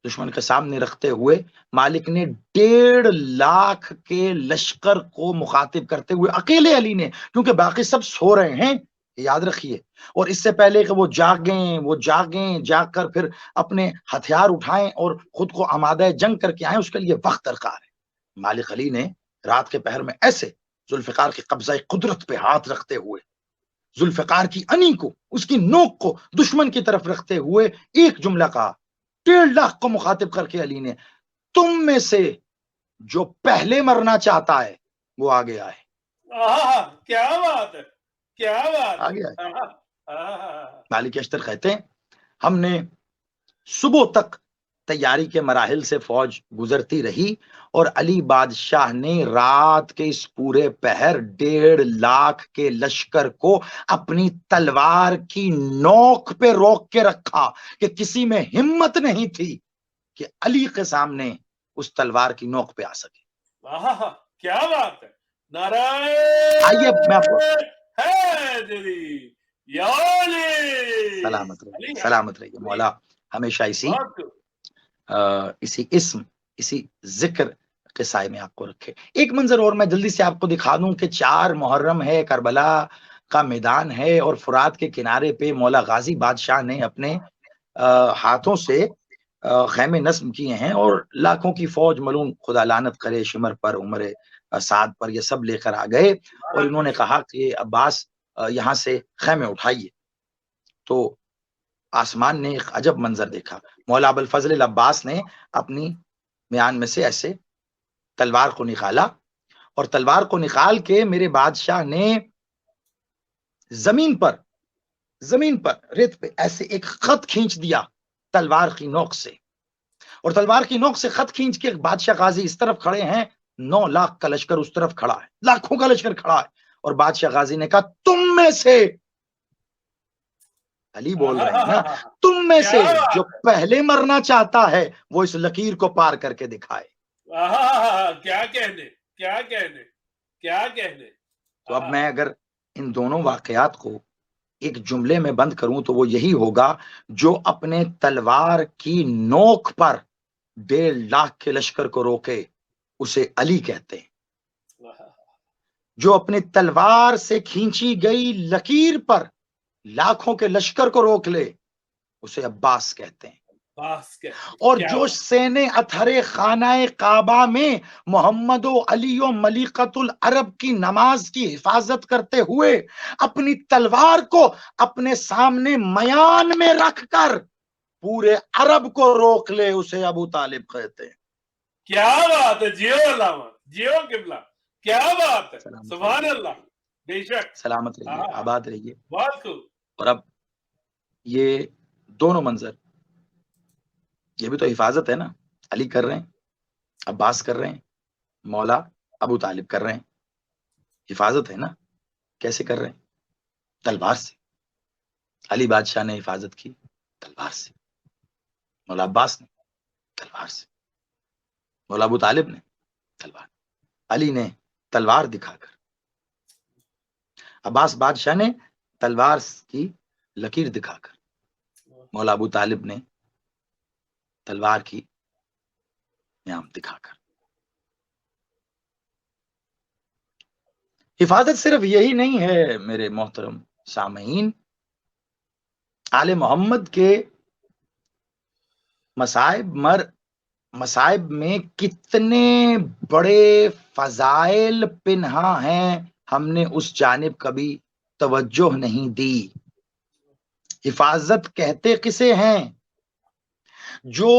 دشمن کے سامنے رکھتے ہوئے مالک نے 1.5 لاکھ کے لشکر کو مخاطب کرتے ہوئے اکیلے علی نے، کیونکہ باقی سب سو رہے ہیں، یاد رکھیے، اور اس سے پہلے کہ وہ جاگیں جاگ کر پھر اپنے ہتھیار اٹھائیں اور خود کو آمادہ جنگ کر کے آئیں، اس کے لیے وقت درکار ہے۔ مالک علی نے رات کے پہر میں ایسے ذوالفقار کے قبضہ قدرت پہ ہاتھ رکھتے ہوئے، ذوالفقار کی انی کو، اس کی نوک کو دشمن کی طرف رکھتے ہوئے ایک جملہ کہا، 1.5 لاکھ کو مخاطب کر کے علی نے، تم میں سے جو پہلے مرنا چاہتا ہے وہ آگے آئے۔ کیا بات ہے، کیا بات آگے آئے۔ ہے۔ مالک اشتر کہتے ہیں ہم نے صبح تک تیاری کے مراحل سے فوج گزرتی رہی اور علی بادشاہ نے رات کے اس پورے پہر 1.5 لاکھ کے لشکر کو اپنی تلوار کی نوک پہ روک کے رکھا کہ کسی میں ہمت نہیں تھی کہ علی کے سامنے اس تلوار کی نوک پہ آ سکے. کیا بات ہے. آئیے میں آپ کو سلامت سلامت رہیے مولا ہمیشہ اسی ذکر کے سائے میں آپ کو رکھے. ایک منظر اور میں جلدی سے آپ کو دکھا دوں کہ 4 محرم ہے، کربلا کا میدان ہے اور فرات کے کنارے پہ مولا غازی بادشاہ نے اپنے ہاتھوں سے خیمے نصب کیے ہیں اور لاکھوں کی فوج ملون خدا لعنت کرے شمر پر، عمر سعد پر، یہ سب لے کر آ گئے اور انہوں نے کہا کہ عباس یہاں سے خیمے اٹھائیے. تو آسمان نے ایک عجب منظر دیکھا. مولا ابوالفضل العباس نے اپنی میان میں سے ایسے تلوار کو نکالا اور تلوار کو نکال کے میرے بادشاہ نے زمین پر ریت پہ ایسے ایک خط کھینچ دیا تلوار کی نوک سے، اور تلوار کی نوک سے خط کھینچ کے بادشاہ غازی اس طرف کھڑے ہیں، 9 لاکھ کا لشکر اس طرف کھڑا ہے، لاکھوں کا لشکر کھڑا ہے، اور بادشاہ غازی نے کہا تم میں سے، علی بول رہے ہیں نا، تم میں سے جو پہلے مرنا چاہتا ہے وہ اس لکیر کو پار کر کے دکھائے. کیا کہنے. تو اب میں اگر ان دونوں واقعات کو ایک جملے میں بند کروں تو وہ یہی ہوگا، جو اپنے تلوار کی نوک پر 1.5 لاکھ کے لشکر کو روکے اسے علی کہتے ہیں، جو اپنے تلوار سے کھینچی گئی لکیر پر لاکھوں کے لشکر کو روک لے اسے عباس کہتے ہیں، اور جو سین اطہر خانہ کعبہ میں محمد و علی و ملیکۃ العرب کی نماز کی حفاظت کرتے ہوئے اپنی تلوار کو اپنے سامنے میان میں رکھ کر پورے عرب کو روک لے اسے ابو طالب کہتے ہیں. کیا بات ہے. جیو علامہ، جیو قبلہ، کیا بات ہے. سبحان اللہ. بے شک. سلامت رہیے، آباد رہیے. بہت خوب. اور اب یہ دونوں منظر، یہ بھی تو حفاظت ہے نا. علی کر رہے ہیں، عباس کر رہے ہیں، مولا ابو طالب کر رہے ہیں. حفاظت ہے نا. کیسے کر رہے ہیں؟ تلوار سے. علی بادشاہ نے حفاظت کی تلوار سے، مولا عباس نے تلوار سے، مولا ابو طالب نے تلوار، علی نے تلوار دکھا کر، عباس بادشاہ نے تلوار کی لکیر دکھا کر، مولا ابو طالب نے تلوار کی نیام دکھا کر. حفاظت صرف یہی نہیں ہے میرے محترم سامعین، آل محمد کے مصائب میں کتنے بڑے فضائل پنہاں ہیں، ہم نے اس جانب کبھی توجہ نہیں دی. حفاظت کہتے کسے ہیں؟ جو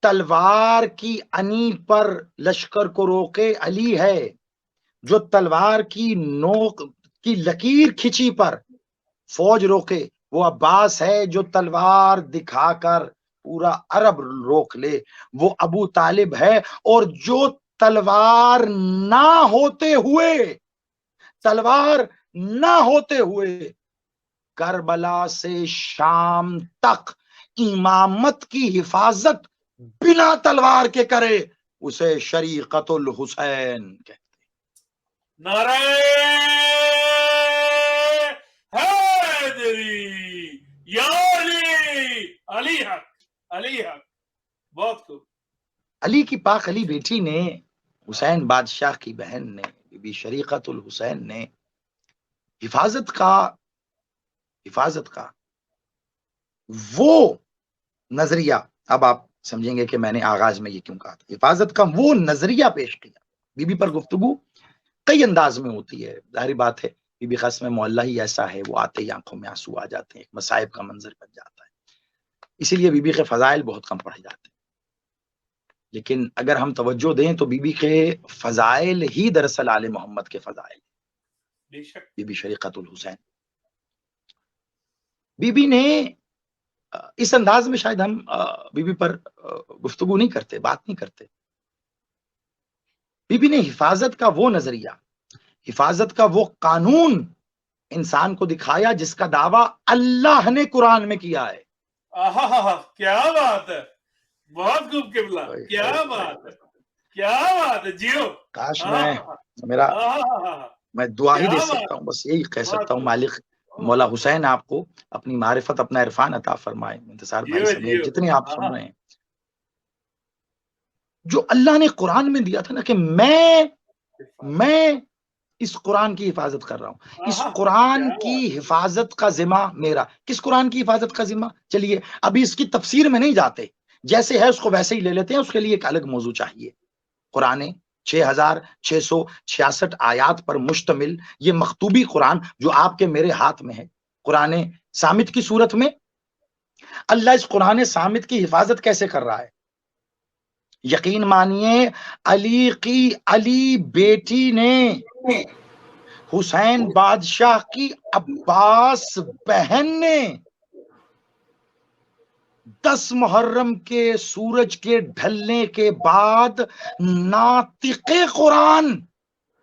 تلوار کی انی پر لشکر کو روکے علی ہے، جو تلوار کی نوک کی لکیر کھچی پر فوج روکے وہ عباس ہے، جو تلوار دکھا کر پورا عرب روک لے وہ ابو طالب ہے، اور جو تلوار نہ ہوتے ہوئے کربلا سے شام تک امامت کی حفاظت بنا تلوار کے کرے اسے شریقت الحسین کہتے. نعرہ حیدری یا علی حق، علی حق. بہت خوب. علی کی پاک علی بیٹی نے، حسین بادشاہ کی بہن نے، بی بی شریقت الحسین نے حفاظت کا وہ نظریہ، اب آپ سمجھیں گے کہ میں نے آغاز میں یہ کیوں کہا تھا، حفاظت کا وہ نظریہ پیش کیا. بی بی پر گفتگو کئی انداز میں ہوتی ہے، ظاہری بات ہے بی بی قاسم مولا ہی ایسا ہے، وہ آتے ہی آنکھوں میں آنسو آ جاتے ہیں، ایک مصائب کا منظر بن جاتا ہے، اسی لیے بی بی کے فضائل بہت کم پڑھے جاتے ہیں. لیکن اگر ہم توجہ دیں تو بی بی کے فضائل ہی دراصل آل محمد کے فضائل. بی بی شریقت الحسین، بی بی نے اس انداز میں شاید ہم بی بی پر گفتگو نہیں کرتے، بات نہیں کرتے. بی بی نے حفاظت کا وہ نظریہ، حفاظت کا وہ قانون انسان کو دکھایا جس کا دعویٰ اللہ نے قرآن میں کیا ہے. کیا بات ہے، بہت خوب قبلہ، کیا بات ہے، کیا بات ہے. جیو کاش میں دعا ہی دے سکتا ہوں، بس یہی کہہ سکتا ہوں مالک مولا حسین آپ کو اپنی معرفت، اپنا عرفان عطا فرمائے. انتصار بھائی سمیت جتنے آپ سن رہے ہیں، جو اللہ نے قرآن میں دیا تھا نا کہ میں اس قرآن کی حفاظت کر رہا ہوں، اس قرآن کی حفاظت کا ذمہ میرا. کس قرآن کی حفاظت کا ذمہ؟ چلیے ابھی اس کی تفسیر میں نہیں جاتے، جیسے ہے اس کو ویسے ہی لے لیتے ہیں. اس کے لیے ایک الگ موضوع چاہیے. قرآن 6666 آیات پر مشتمل یہ مختوبی قرآن جو آپ کے میرے ہاتھ میں ہے، قرآن صامت کی صورت میں اللہ اس قرآن صامت کی حفاظت کیسے کر رہا ہے؟ یقین مانیے علی کی علی بیٹی نے حسین بادشاہ کی عباس بہن نے 10 محرم کے سورج کے ڈھلنے کے بعد ناطق قرآن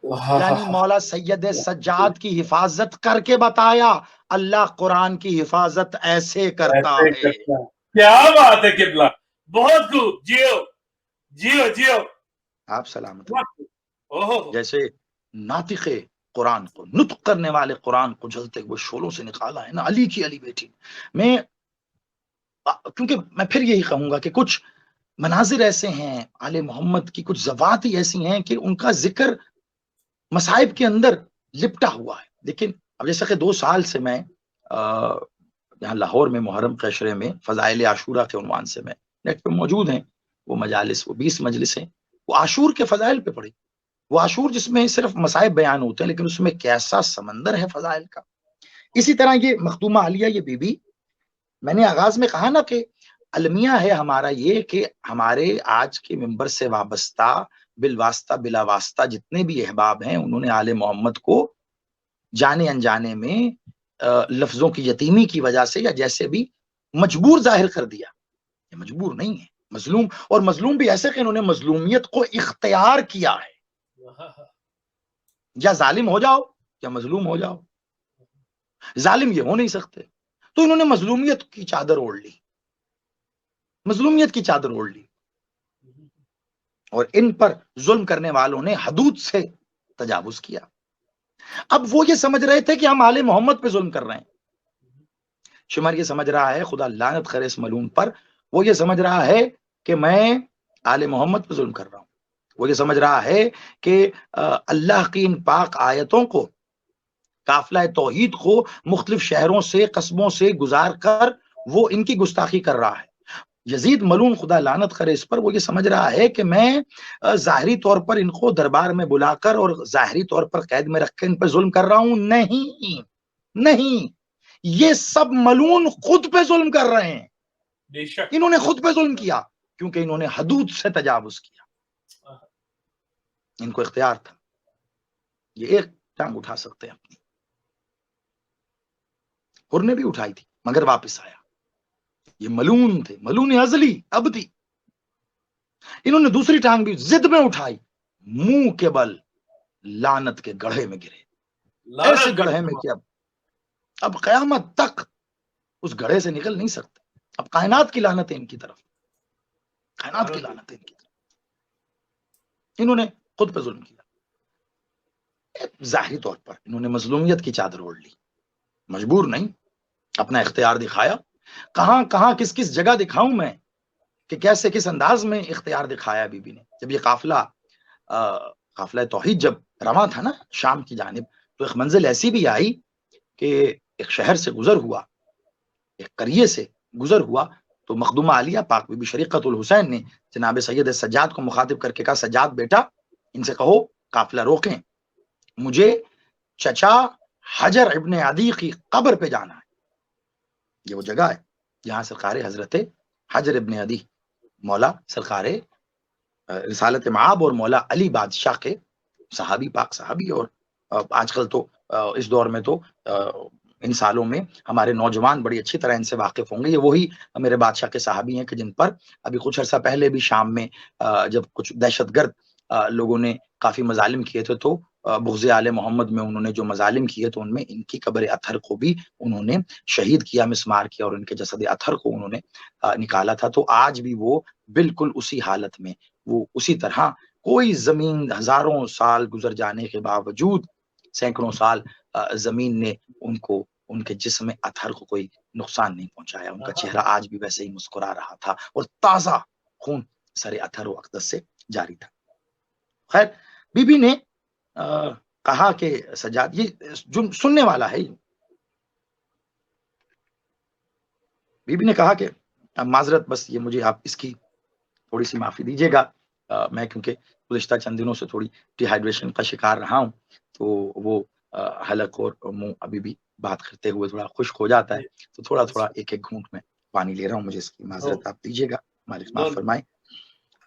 یعنی مولا سید سجاد کی حفاظت کر کے بتایا. اللہ قرآن کی حفاظت ایسے کرتا ہے. کیا بات ہے قبلہ، بہت خوب. جیو جیو جیو، آپ سلامت. جیسے ناطق قرآن کو، نطق کرنے والے قرآن کو جلتے ہوئے شولوں سے نکالا ہے نا علی کی علی بیٹی. میں کیونکہ میں پھر یہی کہوں گا کہ کچھ مناظر ایسے ہیں آل محمد کی، کچھ ذوات ہی ایسی ہیں کہ ان کا ذکر مصائب کے اندر لپٹا ہوا ہے. لیکن اب جیسا کہ 2 سال سے میں یہاں لاہور میں محرم کے عشرے میں فضائل عاشورہ کے عنوان سے میں نیٹ پہ موجود ہیں، وہ مجالس، وہ 20 مجلسیں، وہ عاشور کے فضائل پہ پڑھی. وہ عاشور جس میں صرف مصائب بیان ہوتے ہیں، لیکن اس میں کیسا سمندر ہے فضائل کا. اسی طرح یہ مخدومہ عالیہ، یہ بی بی، میں نے آغاز میں کہا نا کہ المیہ ہے ہمارا یہ کہ ہمارے آج کے ممبر سے وابستہ بالواسطہ بلا واسطہ جتنے بھی احباب ہیں، انہوں نے آل محمد کو جانے انجانے میں لفظوں کی یتیمی کی وجہ سے یا جیسے بھی مجبور ظاہر کر دیا. یہ مجبور نہیں ہے، مظلوم، اور مظلوم بھی ایسے کہ انہوں نے مظلومیت کو اختیار کیا ہے. یا ظالم ہو جاؤ یا مظلوم ہو جاؤ، ظالم یہ ہو نہیں سکتے. تو انہوں نے مظلومیت کی چادر اوڑھ لی، مظلومیت کی چادر اوڑھ لی، اور ان پر ظلم کرنے والوں نے حدود سے تجاوز کیا. اب وہ یہ سمجھ رہے تھے کہ ہم آل محمد پہ ظلم کر رہے ہیں. شمر یہ سمجھ رہا ہے، خدا لعنت کرے اس ملعون پر، وہ یہ سمجھ رہا ہے کہ میں آل محمد پہ ظلم کر رہا ہوں. وہ یہ سمجھ رہا ہے کہ اللہ کی ان پاک آیتوں کو، قافلہ توحید کو مختلف شہروں سے، قصبوں سے گزار کر وہ ان کی گستاخی کر رہا ہے. یزید ملعون خدا لعنت کرے اس پر، وہ یہ سمجھ رہا ہے کہ میں ظاہری طور پر ان کو دربار میں بلا کر اور ظاہری طور پر قید میں رکھ کے ان پر ظلم کر رہا ہوں. نہیں نہیں، یہ سب ملعون خود پہ ظلم کر رہے ہیں. انہوں نے خود پہ ظلم کیا کیونکہ انہوں نے حدود سے تجاوز کیا. ان کو اختیار تھا، یہ ایک ٹانگ اٹھا سکتے ہیں اپنی. اور نے بھی اٹھائی تھی مگر واپس آیا. یہ ملعون تھے، ملعون ازلی ابدی. انہوں نے دوسری ٹانگ بھی ضد میں اٹھائی، منہ کے بل لعنت کے گڑھے میں گرے. ایسے گڑھے میں کہ اب قیامت تک اس گڑھے سے نکل نہیں سکتے. اب کائنات کی لعنت ہے ان کی طرف، کائنات کی لعنت ہے ان کی طرف. انہوں نے خود پہ ظلم کیا. ظاہری طور پر انہوں نے مظلومیت کی چادر اوڑھ لی، مجبور نہیں، اپنا اختیار دکھایا. کہاں کہاں کس کس جگہ دکھاؤں میں کہ کیسے کس انداز میں اختیار دکھایا بی بی نے. جب یہ قافلہ توحید جب رواں تھا نا شام کی جانب، تو ایک منزل ایسی بھی آئی کہ ایک شہر سے گزر ہوا، ایک قریے سے گزر ہوا، تو مخدومہ عالیہ پاک بی بی شریقۃ الحسین نے جناب سید سجاد کو مخاطب کر کے کہا، سجاد بیٹا ان سے کہو قافلہ روکیں، مجھے چچا حجر ابن عدی کی قبر پہ جانا ہے. یہ وہ جگہ ہے جہاں سرکار حضرت حجر ابن عدی، مولا سرکار رسالت معاب اور مولا علی بادشاہ کے صحابی، پاک صحابی، اور آج کل تو اس دور میں تو ان سالوں میں ہمارے نوجوان بڑی اچھی طرح ان سے واقف ہوں گے. یہ وہی میرے بادشاہ کے صحابی ہیں کہ جن پر ابھی کچھ عرصہ پہلے بھی شام میں جب کچھ دہشت گرد لوگوں نے کافی مظالم کیے تھے تو بغض آل محمد میں انہوں نے جو مظالم کیے تو ان میں ان کی قبر اطہر کو بھی انہوں نے شہید کیا، مسمار کیا، اور ان کے جسد اطہر کو انہوں نے نکالا تھا. تو آج بھی وہ بالکل اسی حالت میں، وہ اسی طرح، کوئی زمین ہزاروں سال گزر جانے کے باوجود، سینکڑوں سال زمین نے ان کو، ان کے جسم اطہر کو کوئی نقصان نہیں پہنچایا. ان کا چہرہ آج بھی ویسے ہی مسکرا رہا تھا اور تازہ خون سر اطہر و اقدس سے جاری تھا. خیر، بی بی نے کہا کہ سجاد، یہ جو سننے والا ہے، بی بی نے کہا کہ معذرت، بس یہ مجھے آپ اس کی تھوڑی سی معافی دیجیے گا، میں کیونکہ گزشتہ چند دنوں سے تھوڑی ڈی ہائیڈریشن کا شکار رہا ہوں، تو وہ حلق اور منہ ابھی بھی بات کرتے ہوئے تھوڑا خشک ہو جاتا ہے، تو تھوڑا تھوڑا ایک ایک گھونٹ میں پانی لے رہا ہوں، مجھے اس کی معذرت آپ دیجیے گا، مالک معاف فرمائے.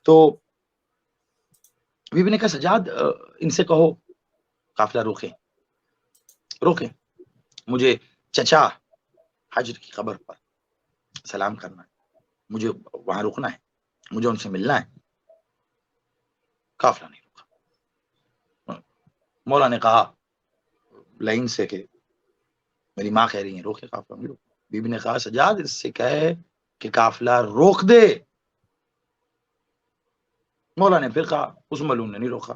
تو بی بی نے کہا سجاد، ان سے کہو قافلہ روکیں، مجھے چچا حجر کی قبر پر سلام کرنا ہے، مجھے وہاں رکنا ہے، مجھے ان سے ملنا ہے. قافلہ نہیں روکا. مولا نے کہا لائن سے کہ میری ماں کہہ رہی ہیں روکے، قافلہ نہیں روکا. بی بی نے کہا سجاد، اس سے کہے کہ قافلہ روک دے. مولا نے پھر کہا، اس ملعون نے نہیں روکا.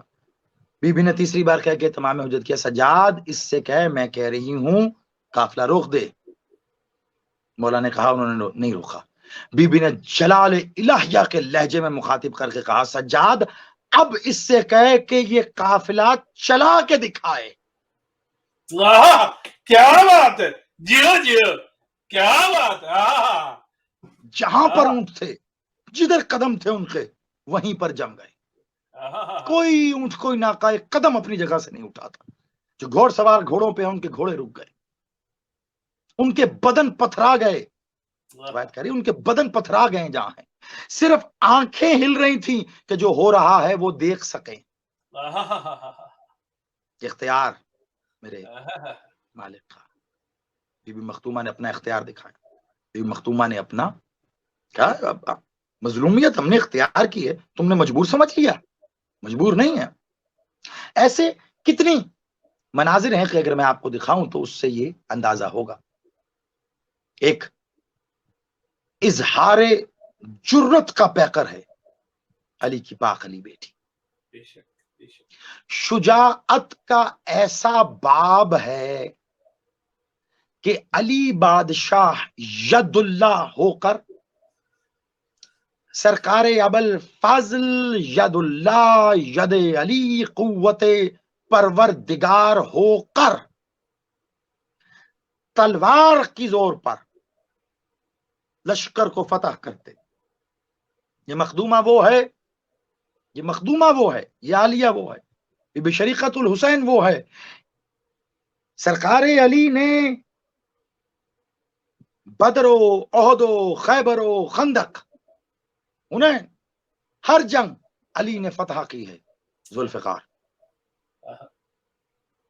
بی بی نے تیسری بار کہہ کے تمام حجت کیا، سجاد اس سے کہے میں کہہ رہی ہوں قافلہ روک دے. مولا نے کہا، انہوں نے نہیں روکا. بی بی نے جلال الہیہ کے لہجے میں مخاطب کر کے کہا، سجاد اب اس سے کہے کہ یہ قافلہ چلا کے دکھائے. کیا بات ہے، جیو جیو، کیا بات ہے. جہاں پر اونٹ تھے، جدھر قدم تھے ان کے، وہیں پر جم گئے. کوئی اونٹ، کوئی ناقہ قدم اپنی جگہ سے نہیں اٹھاتا. جو گھوڑ سوار گھوڑوں پہ ان کے گھوڑے رک گئے، ان کے بدن پتھرا گئے. بات کری، ان کے بدن پتھرا گئے جہاں ہیں، صرف آنکھیں ہل رہی تھیں کہ جو ہو رہا ہے وہ دیکھ سکیں. اختیار میرے مالک کا. بی بی مختومہ نے اپنا اختیار دکھایا. بی بی مختومہ نے اپنا کیا، مظلومیت ہم نے اختیار کی ہے، تم نے مجبور سمجھ لیا، مجبور نہیں ہے. ایسے کتنی مناظر ہیں کہ اگر میں آپ کو دکھاؤں تو اس سے یہ اندازہ ہوگا. ایک اظہار جرت کا پیکر ہے علی کی پاک علی بیٹی. شجاعت کا ایسا باب ہے کہ علی بادشاہ ید اللہ ہو کر، سرکار ابوالفضل ید اللہ، ید علی، قوت پروردگار ہو کر تلوار کی زور پر لشکر کو فتح کرتے. یہ مخدومہ وہ ہے، یہ مخدومہ وہ ہے، یہ عالیہ وہ ہے، بی بی شریقۃ الحسین وہ ہے. سرکار علی نے بدر و احد و خیبر و خندق، انہیں ہر جنگ علی نے فتح کی ہے. ذوالفقار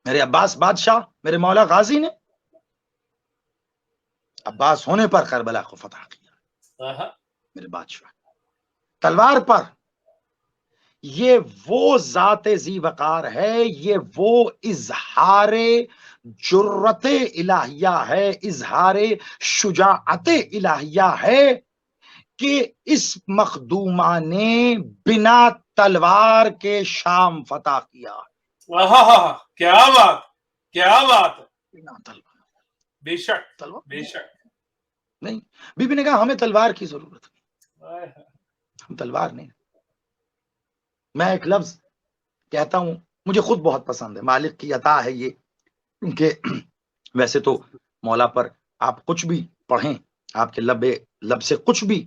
میرے عباس بادشاہ، میرے مولا غازی نے عباس ہونے پر کربلا کو فتح کیا. میرے بادشاہ تلوار پر. یہ وہ ذات ذی وقار ہے، یہ وہ اظہار جرت الہیہ ہے، اظہار شجاعت الہیہ ہے کہ اس مخدومہ نے بنا تلوار کے شام فتح کیا. کیا بات، کیا بات. بنا تلوار، بے شک، تلوار بے شک. نہیں. بی بی نے کہا ہمیں تلوار کی ضرورت نہیں، ہم تلوار نہیں. میں ایک لفظ کہتا ہوں، مجھے خود بہت پسند ہے، مالک کی عطا ہے یہ. کیونکہ ویسے تو مولا پر آپ کچھ بھی پڑھیں، آپ کے لب سے کچھ بھی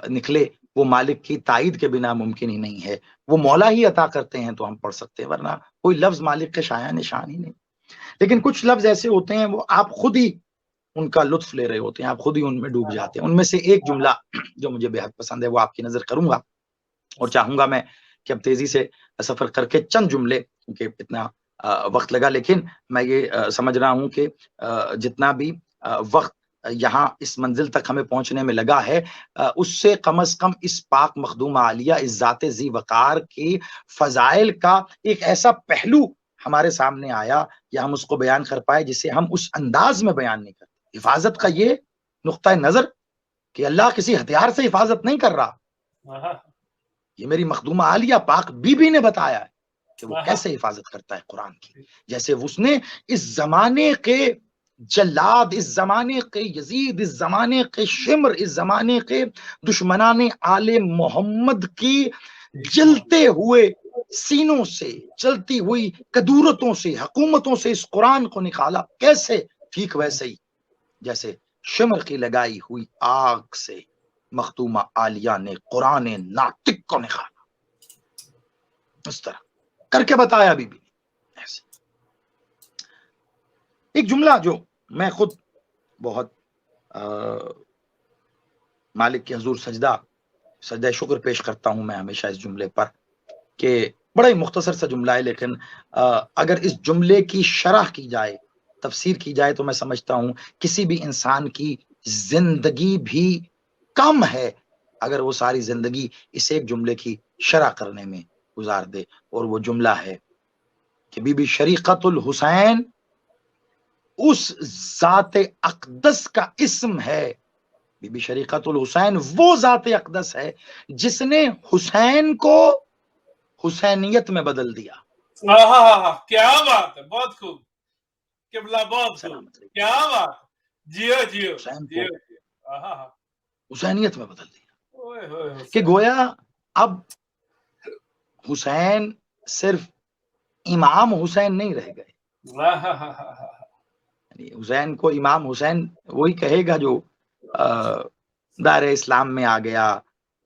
نکلے، وہ مالک کی تائید کے بنا ممکن ہی نہیں ہے. وہ مولا ہی عطا کرتے ہیں تو ہم پڑھ سکتے ہیں، ورنہ کوئی لفظ مالک کے شایان نشان ہی نہیں. لیکن کچھ لفظ ایسے ہوتے ہیں وہ آپ خود ہی ان کا لطف لے رہے ہوتے ہیں، آپ خود ہی ان میں ڈوب جاتے ہیں. ان میں سے ایک جملہ جو مجھے بے حد پسند ہے وہ آپ کی نظر کروں گا، اور چاہوں گا میں کہ اب تیزی سے سفر کر کے چند جملے، کیونکہ اتنا وقت لگا، لیکن میں یہ سمجھ رہا ہوں کہ جتنا بھی وقت یہاں اس منزل تک ہمیں پہنچنے میں لگا ہے، اس سے کم از کم اس پاک مخدوم عالیہ، اس ذات ذی وقار کی فضائل کا ایک ایسا پہلو ہمارے سامنے آیا یا ہم اس کو بیان کر پائے جسے ہم اس انداز میں بیان نہیں کرتے۔ حفاظت کا یہ نقطہ نظر کہ اللہ کسی ہتھیار سے حفاظت نہیں کر رہا، یہ میری مخدومہ عالیہ پاک بی بی نے بتایا ہے کہ وہ کیسے حفاظت کرتا ہے قرآن کی، جیسے اس نے اس زمانے کے جلاد، اس زمانے کے یزید، اس زمانے کے شمر، اس زمانے کے دشمنان آل محمد کی جلتے ہوئے سینوں سے، چلتی ہوئی کدورتوں سے، حکومتوں سے اس قرآن کو نکالا۔ کیسے؟ ٹھیک ویسے ہی جیسے شمر کی لگائی ہوئی آگ سے مخدومہ عالیہ نے قرآن ناطق کو نکالا، اس طرح کر کے بتایا بی بی نے۔ ایسے ایک جملہ جو میں خود بہت مالک کے حضور سجدہ شکر پیش کرتا ہوں میں ہمیشہ اس جملے پر، کہ بڑا ہی مختصر سا جملہ ہے، لیکن اگر اس جملے کی شرح کی جائے، تفسیر کی جائے، تو میں سمجھتا ہوں کسی بھی انسان کی زندگی بھی کم ہے اگر وہ ساری زندگی اس ایک جملے کی شرح کرنے میں گزار دے، اور وہ جملہ ہے کہ بی بی شریقۃ الحسین اس ذات اقدس کا اسم ہے۔ بی بی شریقۃ الحسین وہ ذات اقدس ہے جس نے حسین کو حسینیت میں بدل دیا۔ کیا بات ہے، بہت خوب قبلہ، بہت خوب، کیا بات، جیو جیو حسین جیو کو حسینیت میں بدل دیا، کہ گویا اب حسین صرف امام حسین نہیں رہ گئے، حسین کو امام حسین وہی کہے گا جو دائرہ اسلام میں آ گیا،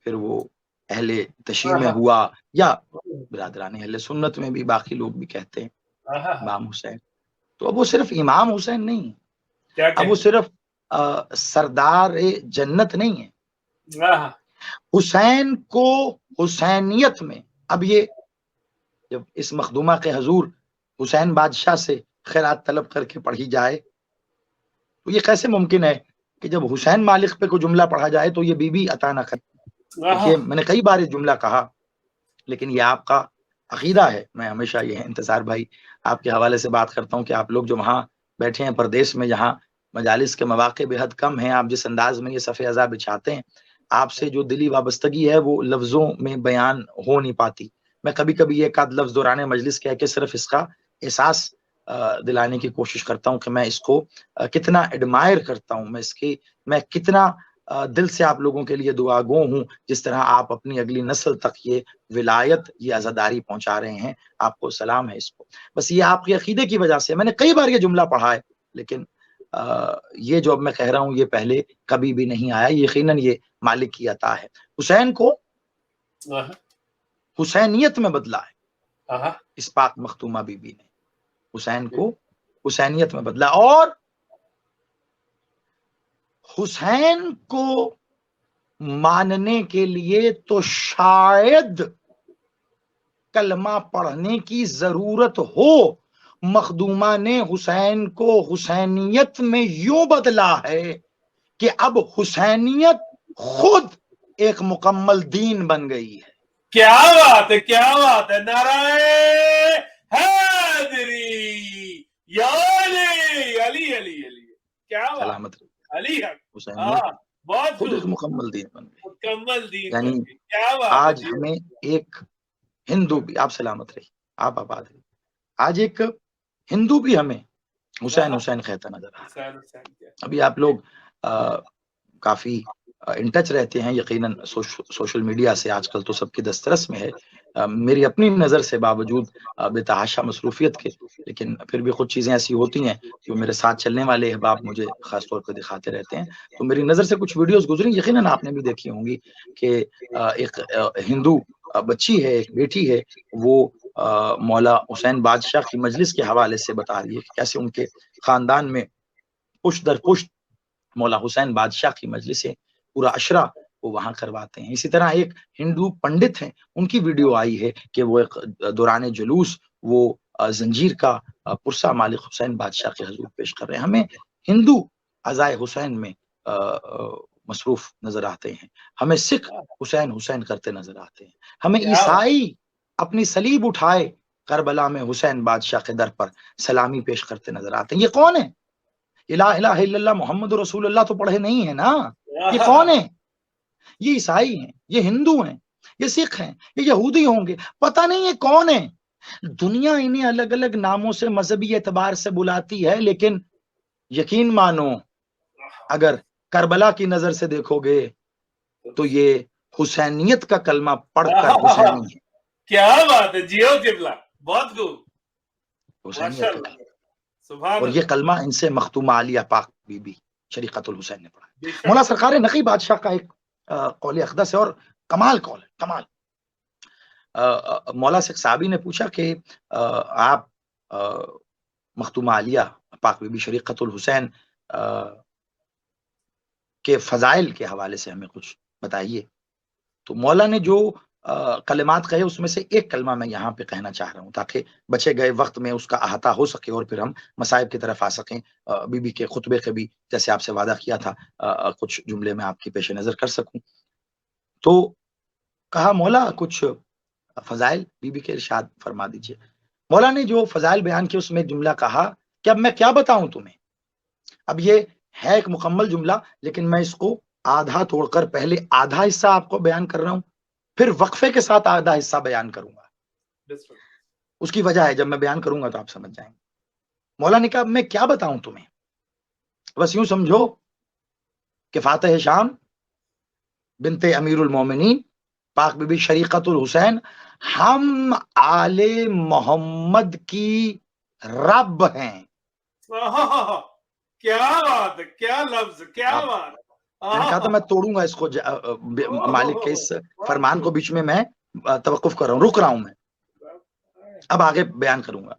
پھر وہ اہل تشیع میں ہوا، یا برادران اہل سنت میں بھی باقی لوگ بھی کہتے ہیں امام حسین۔ تو اب وہ صرف امام حسین نہیں ہے، اب وہ صرف سردار جنت نہیں ہے، حسین کو حسینیت میں، اب یہ جب اس مخدومہ کے حضور حسین بادشاہ سے خیرات طلب کر کے پڑھی جائے تو یہ کیسے ممکن ہے کہ جب حسین مالک پہ کوئی جملہ پڑھا جائے تو یہ بی بی عطا نہ کرے؟ دیکھیے میں نے کئی بار یہ جملہ کہا، لیکن یہ آپ کا عقیدہ ہے، میں ہمیشہ یہ انتظار بھائی آپ کے حوالے سے بات کرتا ہوں کہ آپ لوگ جو وہاں بیٹھے ہیں پردیس میں، جہاں مجالس کے مواقع بے حد کم ہیں، آپ جس انداز میں یہ صفحہ ازا بچھاتے ہیں، آپ سے جو دلی وابستگی ہے وہ لفظوں میں بیان ہو نہیں پاتی۔ میں کبھی کبھی ایک آدھ لفظ دوران مجلس کہہ کے صرف اس کا احساس دلانے کی کوشش کرتا ہوں کہ میں اس کو کتنا ایڈمائر کرتا ہوں، میں کتنا دل سے آپ لوگوں کے لیے دعا گو ہوں، جس طرح آپ اپنی اگلی نسل تک یہ ولایت، یہ عزاداری پہنچا رہے ہیں۔ آپ کو سلام ہے اس کو، بس یہ آپ کے عقیدے کی وجہ سے میں نے کئی بار یہ جملہ پڑھا ہے، لیکن یہ جو اب میں کہہ رہا ہوں یہ پہلے کبھی بھی نہیں آیا، یقیناً یہ مالک کی عطا ہے۔ حسین کو حسینیت میں بدلا ہے اس پاک مختومہ بی بی نے، حسین کو حسینیت میں بدلا، اور حسین کو ماننے کے لیے تو شاید کلمہ پڑھنے کی ضرورت ہو، مخدومہ نے حسین کو حسینیت میں یوں بدلا ہے کہ اب حسینیت خود ایک مکمل دین بن گئی ہے۔ کیا بات ہے، کیا بات ہے، نعرہ حیدری یا علی علی علی علی، کیا بات، سلامت علی حسینیت بہت خود ایک مکمل دین بن گئی، مکمل دین، یعنی کیا بات آج ہمیں ایک ہندو بھی، آپ سلامت رہی، آپ آباد رہی، آج ایک ہندو بھی ہمیں حسین حسین کہتا نظر آ رہا ہے۔ ابھی آپ لوگ کافی ان ٹچ رہتے ہیں یقیناً سوشل میڈیا سے، آج کل تو سب کی دسترس میں ہے، میری اپنی نظر سے باوجود بے تحاشا مصروفیت کے، لیکن پھر بھی خود چیزیں ایسی ہوتی ہیں جو میرے ساتھ چلنے والے احباب مجھے خاص طور پہ دکھاتے رہتے ہیں، تو میری نظر سے کچھ ویڈیوز گزری، یقیناً آپ نے بھی دیکھی ہوں گی، کہ ایک ہندو بچی ہے، ایک بیٹی ہے، وہ مولا حسین بادشاہ کی مجلس کے حوالے سے بتا رہی ہے کہ کیسے ان کے خاندان میں پشت در پشت مولا حسین بادشاہ کی مجلسیں، پورا عشرہ وہ وہاں کرواتے ہیں. اسی طرح ایک ہندو پنڈت ہیں, ان کی ویڈیو آئی ہے کہ وہ ایک دوران جلوس وہ زنجیر کا پرسہ مالک حسین بادشاہ کے حضور پیش کر رہے ہیں. ہمیں ہندو عزائے حسین میں مصروف نظر آتے ہیں, ہمیں سکھ حسین حسین کرتے نظر آتے ہیں, ہمیں عیسائی اپنی صلیب اٹھائے کربلا میں حسین بادشاہ کے در پر سلامی پیش کرتے نظر آتے ہیں. یہ کون ہے؟ الہ الہ الا اللہ محمد رسول اللہ تو پڑھے نہیں ہے نا. یہ کون ہے؟ یہ عیسائی ہیں, یہ ہندو ہیں, یہ سکھ ہیں, یہ یہودی ہوں گے, پتہ نہیں یہ کون ہے. دنیا انہیں الگ الگ ناموں سے مذہبی اعتبار سے بلاتی ہے, لیکن یقین مانو اگر کربلا کی نظر سے دیکھو گے تو یہ حسینیت کا کلمہ پڑھ کر حسینی ہے. کیا بات ہے جیو قبلہ, بہت خوب, حسینیت کا کلمہ, اور یہ کلمہ ان سے مختومہ عالیہ پاک بی بی شریقۃ الحسین نے پڑھا. مولا سرکار نقی بادشاہ کا ایک قول اقدس ہے اور کمال قول ہے, کمال. مولا شیخ صابی نے پوچھا کہ آپ مختومہ عالیہ پاک بی بی شریقۃ الحسین کے فضائل کے حوالے سے ہمیں کچھ بتائیے. تو مولا نے جو کلمات کہے اس میں سے ایک کلمہ میں یہاں پہ کہنا چاہ رہا ہوں تاکہ بچے گئے وقت میں اس کا احاطہ ہو سکے اور پھر ہم مصائب کی طرف آ سکیں. بی بی کے خطبے کے بھی جیسے آپ سے وعدہ کیا تھا کچھ جملے میں آپ کی پیش نظر کر سکوں. تو کہا مولا کچھ فضائل بی بی کے ارشاد فرما دیجئے. مولا نے جو فضائل بیان کیے اس میں جملہ کہا کہ اب میں کیا بتاؤں تمہیں. اب یہ ہے ایک مکمل جملہ, لیکن میں اس کو آدھا توڑ کر پہلے آدھا حصہ آپ کو بیان کر رہا ہوں, پھر وقفے کے ساتھ آدھا حصہ بیان کروں گا. اس کی وجہ ہے, جب میں بیان کروں گا تو آپ سمجھ جائیں گے. مولا نے کہا میں کیا بتاؤں تمہیں, بس یوں سمجھو کہ فاتح شام بنت امیر المومنین پاک بی بی شریقۃ الحسین ہم آل محمد کی رب ہیں. کیا بات ہے, کیا لفظ, کیا بات. میں نے کہا تھا میں توڑوں گا اس کو, مالک کے اس فرمان کو بیچ میں توقف کر رہا ہوں, رک رہا ہوں میں, اب آگے بیان کروں گا.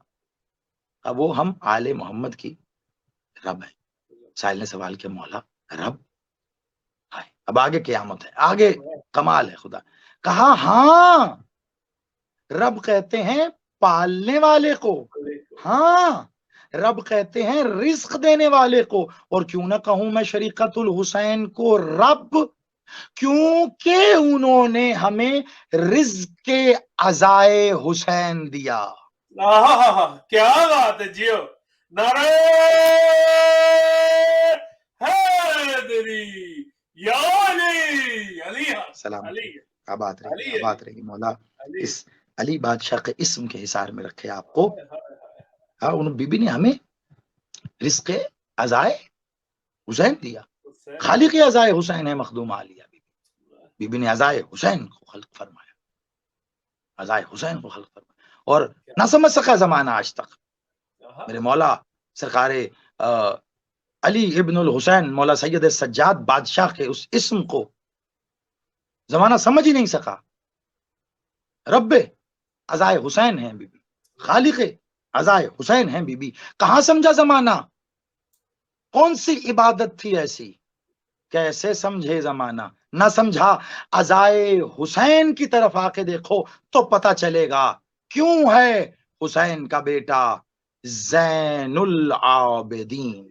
اب وہ ہم آل محمد کی رب ہیں. سائل نے سوال کیا مولا رب, اب آگے قیامت ہے, آگے کمال ہے خدا. کہا ہاں رب کہتے ہیں پالنے والے کو, ہاں رب کہتے ہیں رزق دینے والے کو. اور کیوں نہ کہوں میں شریقۃ الحسین کو رب, کیونکہ انہوں نے ہمیں رزق کے عزائے حسین دیا. کیا بات ہے جیو, نعرہ حیدری یا علی, علی سلام آباد رہی, آباد رہی مولا. اس علی بادشاہ کے اسم کے حصار میں رکھے آپ کو. ان بی بی نے ہمیں رزق عزائے حسین دیا. خالق عزائے حسین ہے مخدوم عالیہ بی بی. بی بی نے عزائے حسین کو خلق فرمایا, عزائے حسین کو خلق فرمایا, اور نہ سمجھ سکا زمانہ آج تک میرے مولا سرکار علی ابن الحسین مولا سید سجاد بادشاہ کے اس اسم کو زمانہ سمجھ ہی نہیں سکا. رب عزائے حسین ہیں بی بی, خالق عزائے حسین ہیں بی بی. کہاں سمجھا زمانہ, کون سی عبادت تھی ایسی, کیسے سمجھے زمانہ. نہ سمجھا, عزائے حسین کی طرف آ کے دیکھو تو پتہ چلے گا کیوں ہے حسین کا بیٹا زین العابدین.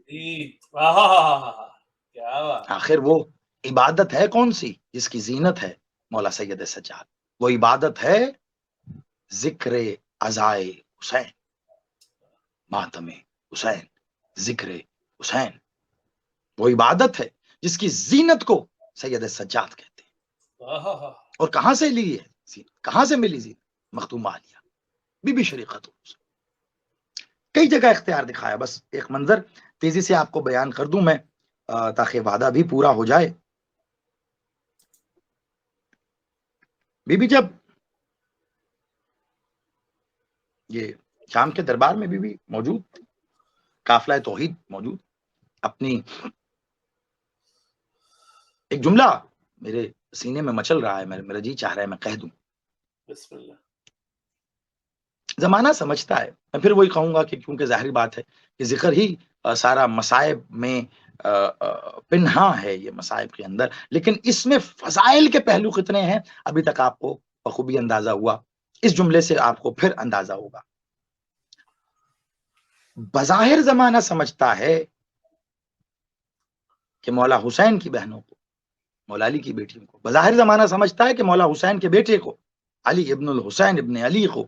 آخر وہ عبادت ہے کون سی جس کی زینت ہے مولا سید سجاد. وہ عبادت ہے ذکر عزائے حسین, ماتم حسین, ذکر حسین. وہ عبادت ہے جس کی زینت کو سید سجاد کہتے ہیں. اور کہاں سے لی ہے, کہاں سے ملی زینت, مختومہ عالیہ بی بی شریقۃ الحسین. کئی جگہ اختیار دکھایا, بس ایک منظر تیزی سے آپ کو بیان کر دوں میں تاکہ وعدہ بھی پورا ہو جائے. بی بی جب یہ شام کے دربار میں بی موجود تھی, قافلہ توحید موجود, اپنی ایک جملہ میرے سینے میں مچل رہا ہے, میرا جی چاہ رہا ہے میں کہہ دوں. بسم اللہ. زمانہ سمجھتا ہے, میں پھر وہی کہوں گا کہ کیونکہ ظاہری بات ہے کہ ذکر ہی سارا مصائب میں پنہا ہے یہ مصائب کے اندر، لیکن اس میں فضائل کے پہلو کتنے ہیں ابھی تک آپ کو بخوبی اندازہ ہوا، اس جملے سے آپ کو پھر اندازہ ہوگا۔ بظاہر زمانہ سمجھتا ہے کہ مولا حسین کی بہنوں کو، مولا علی کی بیٹیوں کو، بظاہر زمانہ سمجھتا ہے کہ مولا حسین کے بیٹے کو، علی ابن الحسین ابن علی کو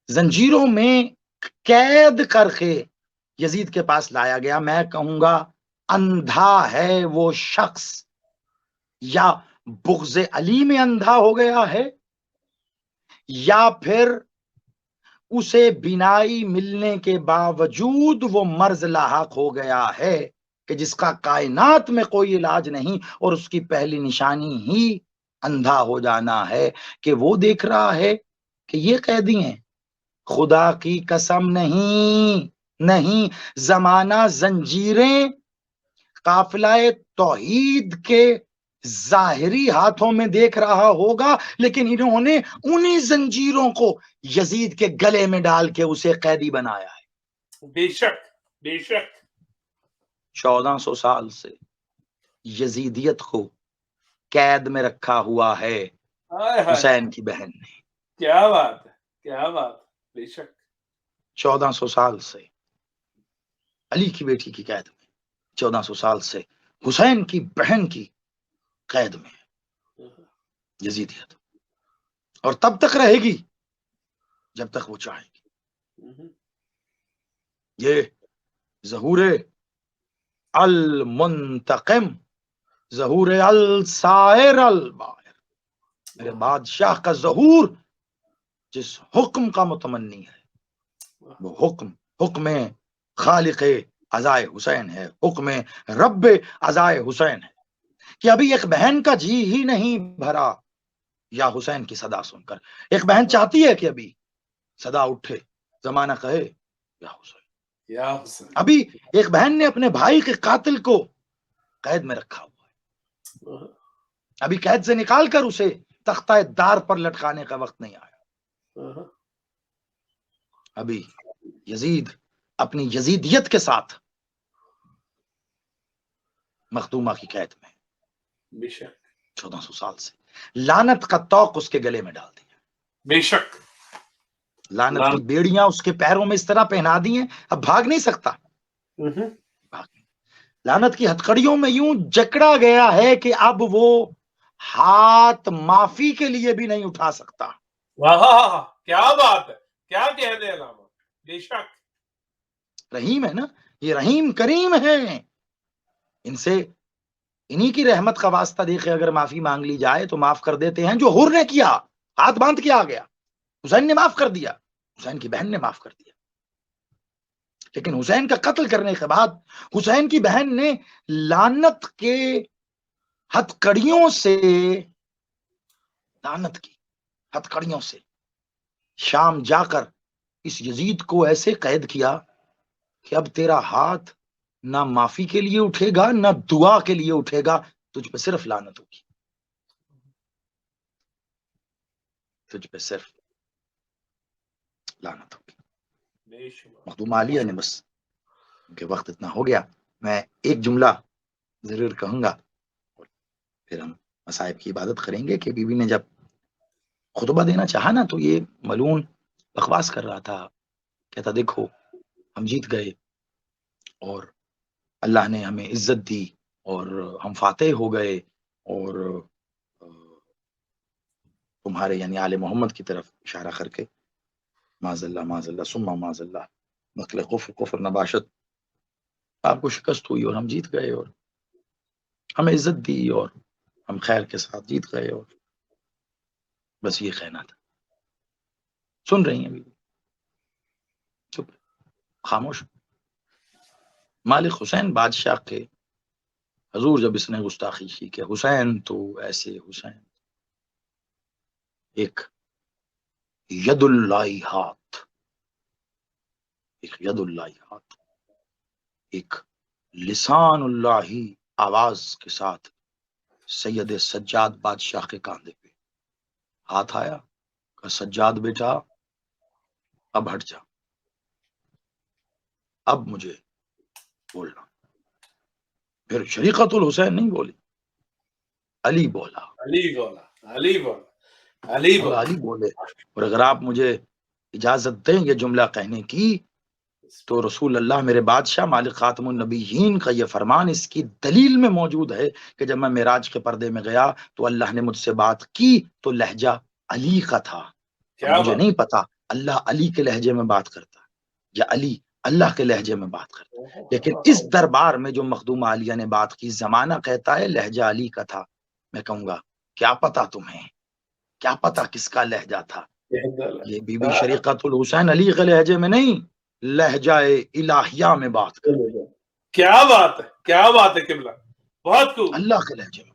زنجیروں میں قید کر کے یزید کے پاس لایا گیا۔ میں کہوں گا اندھا ہے وہ شخص، یا بغض علی میں اندھا ہو گیا ہے، یا پھر اسے بینائی ملنے کے باوجود وہ مرض لاحق ہو گیا ہے کہ جس کا کائنات میں کوئی علاج نہیں، اور اس کی پہلی نشانی ہی اندھا ہو جانا ہے کہ وہ دیکھ رہا ہے کہ یہ قیدی ہیں۔ خدا کی قسم نہیں، زمانہ زنجیریں قافلہ توحید کے ظاہری ہاتھوں میں دیکھ رہا ہوگا، لیکن انہوں نے انہی زنجیروں کو یزید کے گلے میں ڈال کے اسے قیدی بنایا ہے۔ بے شک بے شک 1400 سال سے یزیدیت کو قید میں رکھا ہوا ہے حسین کی بہن نے۔ کیا بات ہے، کیا بات، بے شک 1400 سال سے علی کی بیٹی کی قید میں، 1400 سال سے حسین کی بہن کی قید میں یزیدیت، اور تب تک رہے گی جب تک وہ چاہے گی۔ یہ ظہور المنتقم، ظہور السائر البائر، میرے بادشاہ کا ظہور جس حکم کا متمنی ہے، وہ حکم خالق عزائے حسین ہے، حکم رب عزائے حسین ہے، کہ ابھی ایک بہن کا جی ہی نہیں بھرا یا حسین کی صدا سن کر۔ ایک بہن چاہتی ہے کہ ابھی صدا اٹھے، زمانہ کہے یا حسین۔ یا حسین، ابھی ایک بہن نے اپنے بھائی کے قاتل کو قید میں رکھا ہوا ہے، ابھی قید سے نکال کر اسے تختہ دار پر لٹکانے کا وقت نہیں آیا۔ ابھی یزید اپنی یزیدیت کے ساتھ مخدومہ کی قید میں، بے شک 1400 سال سے لعنت کا طوق اس کے گلے میں ڈال دیا، بے شک لعنت کی بیڑیاں اس کے پیروں میں اس طرح پہنا دی ہیں اب بھاگ نہیں سکتا، لعنت کی ہتھکڑیوں میں یوں جکڑا گیا ہے کہ اب وہ ہاتھ معافی کے لیے بھی نہیں اٹھا سکتا۔ واہ کیا بات ہے، کیا کہنے علامہ، بے شک رحیم ہے نا، یہ رحیم کریم ہے، ان سے انہی کی رحمت کا واسطہ دیکھے اگر معافی مانگ لی جائے تو معاف کر دیتے ہیں۔ جو حر نے کیا، ہاتھ باندھ کے آ گیا، حسین نے معاف کر دیا، حسین کی بہن نے معاف کر دیا، لیکن حسین کا قتل کرنے کے بعد حسین کی بہن نے لعنت کے ہتھکڑیوں سے، لعنت کی ہتھکڑیوں سے شام جا کر اس یزید کو ایسے قید کیا کہ اب تیرا ہاتھ نہ معافی کے لیے اٹھے گا نہ دعا کے لیے اٹھے گا، تجھ پہ صرف لعنت ہوگی، تجھ پہ صرف لعنت ہوگی۔ مخدوم عالیہ نے بس، کیونکہ وقت اتنا ہو گیا، میں ایک جملہ ضرور کہوں گا اور پھر ہم مصائب کی عبادت کریں گے کہ بی بی نے جب خطبہ دینا چاہا نا تو یہ ملعون بکواس کر رہا تھا، کہتا دیکھو ہم جیت گئے اور اللہ نے ہمیں عزت دی اور ہم فاتح ہو گئے، اور تمہارے یعنی آل محمد کی طرف اشارہ کر کے معاذ اللہ ثم معاذ اللہ نقل کفر نباشت، آپ کو شکست ہوئی اور ہم جیت گئے اور ہمیں عزت دی اور ہم خیر کے ساتھ جیت گئے، اور بس یہ کہنا تھا۔ سن رہی ہیں ابھی؟ چپ، خاموش۔ مالک حسین بادشاہ کے حضور جب اس نے گستاخی کی کہ حسین تو ایسے حسین، ایک ید اللہ ہاتھ، ایک ید اللہ ہاتھ، ایک لسان اللہ آواز کے ساتھ سید سجاد بادشاہ کے کاندھے پہ ہاتھ آیا کہ سجاد بیٹا اب ہٹ جا، اب مجھے بولنا۔ پھر شریقۃ الحسین نہیں بولی، علی بولا، علی بولا، علی بولا، علی اور بولا. علی بولے. اور اگر آپ مجھے اجازت دیں یہ جملہ کہنے کی تو رسول اللہ میرے بادشاہ مالک خاتم النبیین کا یہ فرمان اس کی دلیل میں موجود ہے کہ جب میں معراج کے پردے میں گیا تو اللہ نے مجھ سے بات کی تو لہجہ علی کا تھا. اب کیا مجھے بات. نہیں پتا اللہ علی کے لہجے میں بات کرتا یا علی اللہ کے لہجے میں بات کرتا، لیکن اس دربار میں جو مخدوم عالیہ نے بات کی زمانہ کہتا ہے لہجہ علی کا تھا. میں کہوں گا کیا پتا تمہیں، کیا پتا کس کا لہجہ تھا. یہ بی بی شریقۃ الحسین علی کے لہجے میں نہیں، لہجہ الہیہ میں بات کر رہے، کیا بات ہے، کیا بات ہے قبلہ، بہت خوب. اللہ کے لہجے میں،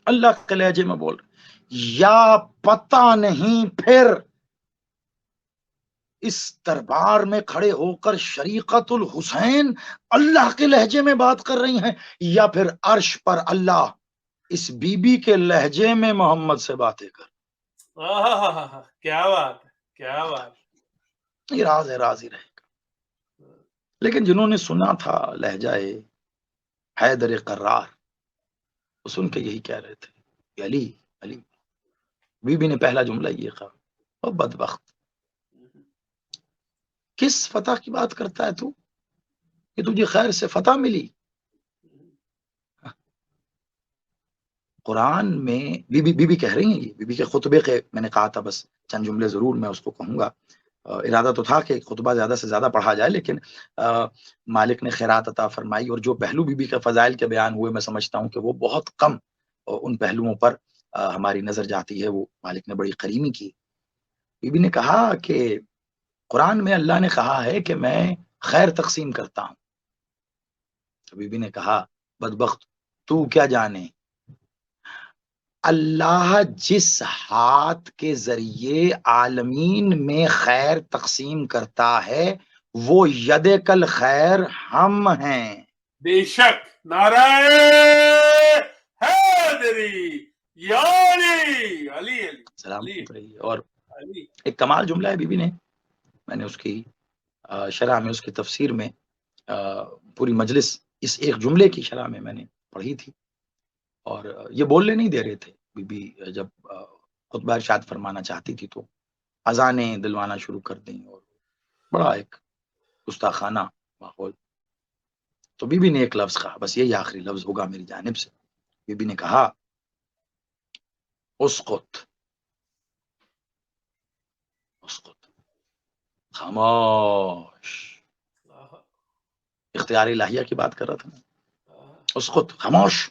اللہ کے لہجے میں بول رہے. یا پتہ نہیں پھر اس دربار میں کھڑے ہو کر شریقۃ الحسین اللہ کے لہجے میں بات کر رہی ہیں یا پھر عرش پر اللہ اس بی بی کے لہجے میں محمد سے باتیں کر. کیا بات ہے، کیا بات. یہ راز ہے، راز ہی رہے گا. لیکن جنہوں نے سنا تھا لہجہ حیدر قرار وہ سن کے یہی کہہ رہے تھے کہ علی علی. بی بی نے پہلا جملہ یہ کہا، او بدبخت کس فتح کی بات کرتا ہے تو کہ تجھے خیر سے فتح ملی. قرآن میں بی بی کہہ رہی ہیں، یہ بی بی کے خطبے کے میں نے کہا تھا بس چند جملے ضرور میں اس کو کہوں گا. ارادہ تو تھا کہ خطبہ زیادہ سے زیادہ پڑھا جائے، لیکن مالک نے خیرات عطا فرمائی اور جو پہلو بی بی کے فضائل کے بیان ہوئے میں سمجھتا ہوں کہ وہ بہت کم ان پہلوؤں پر ہماری نظر جاتی ہے، وہ مالک نے بڑی کریمی کی. بی بی نے کہا کہ قرآن میں اللہ نے کہا ہے کہ میں خیر تقسیم کرتا ہوں. تو بی بی نے کہا بدبخت تو کیا جانے، اللہ جس ہاتھ کے ذریعے عالمین میں خیر تقسیم کرتا ہے وہ ید کل خیر ہم ہیں. بے شک. نعرہ حیدری یا علی، علی علی سلامت رہیے. اور علی. ایک کمال جملہ ہے بی بی نے، میں نے اس کی شرح میں اس کی تفسیر میں پوری مجلس اس ایک جملے کی شرح میں میں نے پڑھی تھی. اور یہ بولنے نہیں دے رہے تھے بی بی، جب خطبہ ارشاد فرمانا چاہتی تھی تو اذانیں دلوانا شروع کر دیں اور بڑا ایک گستاخانہ ماحول. تو بی بی نے ایک لفظ کہا، بس یہی آخری لفظ ہوگا میری جانب سے. بی بی نے کہا اسقط، اسقط، خاموش. اختیار الہیہ کی بات کر رہا تھا نا. اسقط، خاموش.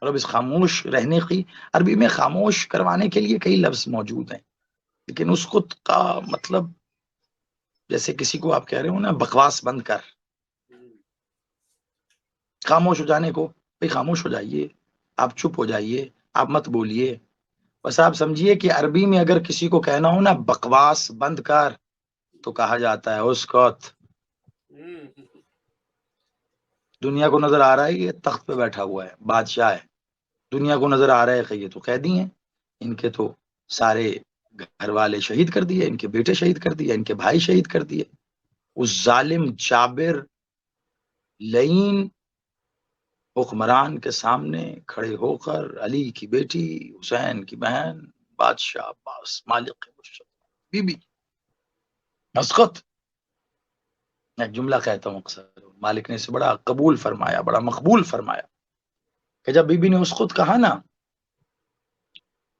مطلب اس خاموش رہنے کی عربی میں خاموش کروانے کے لیے کئی لفظ موجود ہیں، لیکن اسقط کا مطلب جیسے کسی کو آپ کہہ رہے ہو نا بکواس بند کر، خاموش ہو جانے کو، بھائی خاموش ہو جائیے، آپ چپ ہو جائیے، آپ مت بولیے. بس آپ سمجھیے کہ عربی میں اگر کسی کو کہنا ہو نا بکواس بند کر تو کہا جاتا ہے اسکت. دنیا کو نظر آ رہا ہے یہ تخت پہ بیٹھا ہوا ہے، بادشاہ ہے، دنیا کو نظر آ رہا ہے کہ یہ تو قیدی ہیں، ان کے تو سارے گھر والے شہید کر دیے، ان کے بیٹے شہید کر دیے، ان کے بھائی شہید کر دیے. اس ظالم جابر لعین حکمران کے سامنے کھڑے ہو کر علی کی بیٹی، حسین کی بہن، بادشاہ عباس، مالک مشرف، بی بی مسقط. ایک جملہ کہتا ہوں اکثر، مالک نے اسے بڑا قبول فرمایا، بڑا مقبول فرمایا کہ جب بی بی نے اسقط کہا نا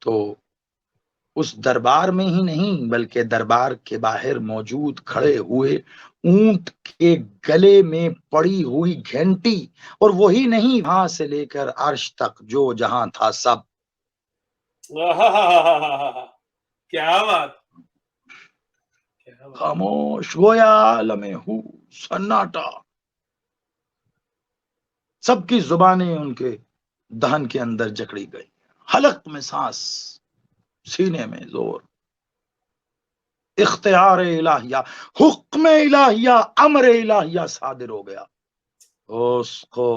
تو اس دربار میں ہی نہیں بلکہ دربار کے باہر موجود کھڑے ہوئے اونٹ کے گلے میں پڑی ہوئی گھنٹی، اور وہی نہیں وہاں سے لے کر عرش تک جو جہاں تھا سب. کیا بات، خاموش، گویا عالم ہو سناٹا. سب کی زبانیں ان کے دہن کے اندر جکڑی گئی، حلق میں سانس، سینے میں زور. اختیار الہیہ، حکم الہیہ، امر الہیہ صادر ہو گیا. اس کو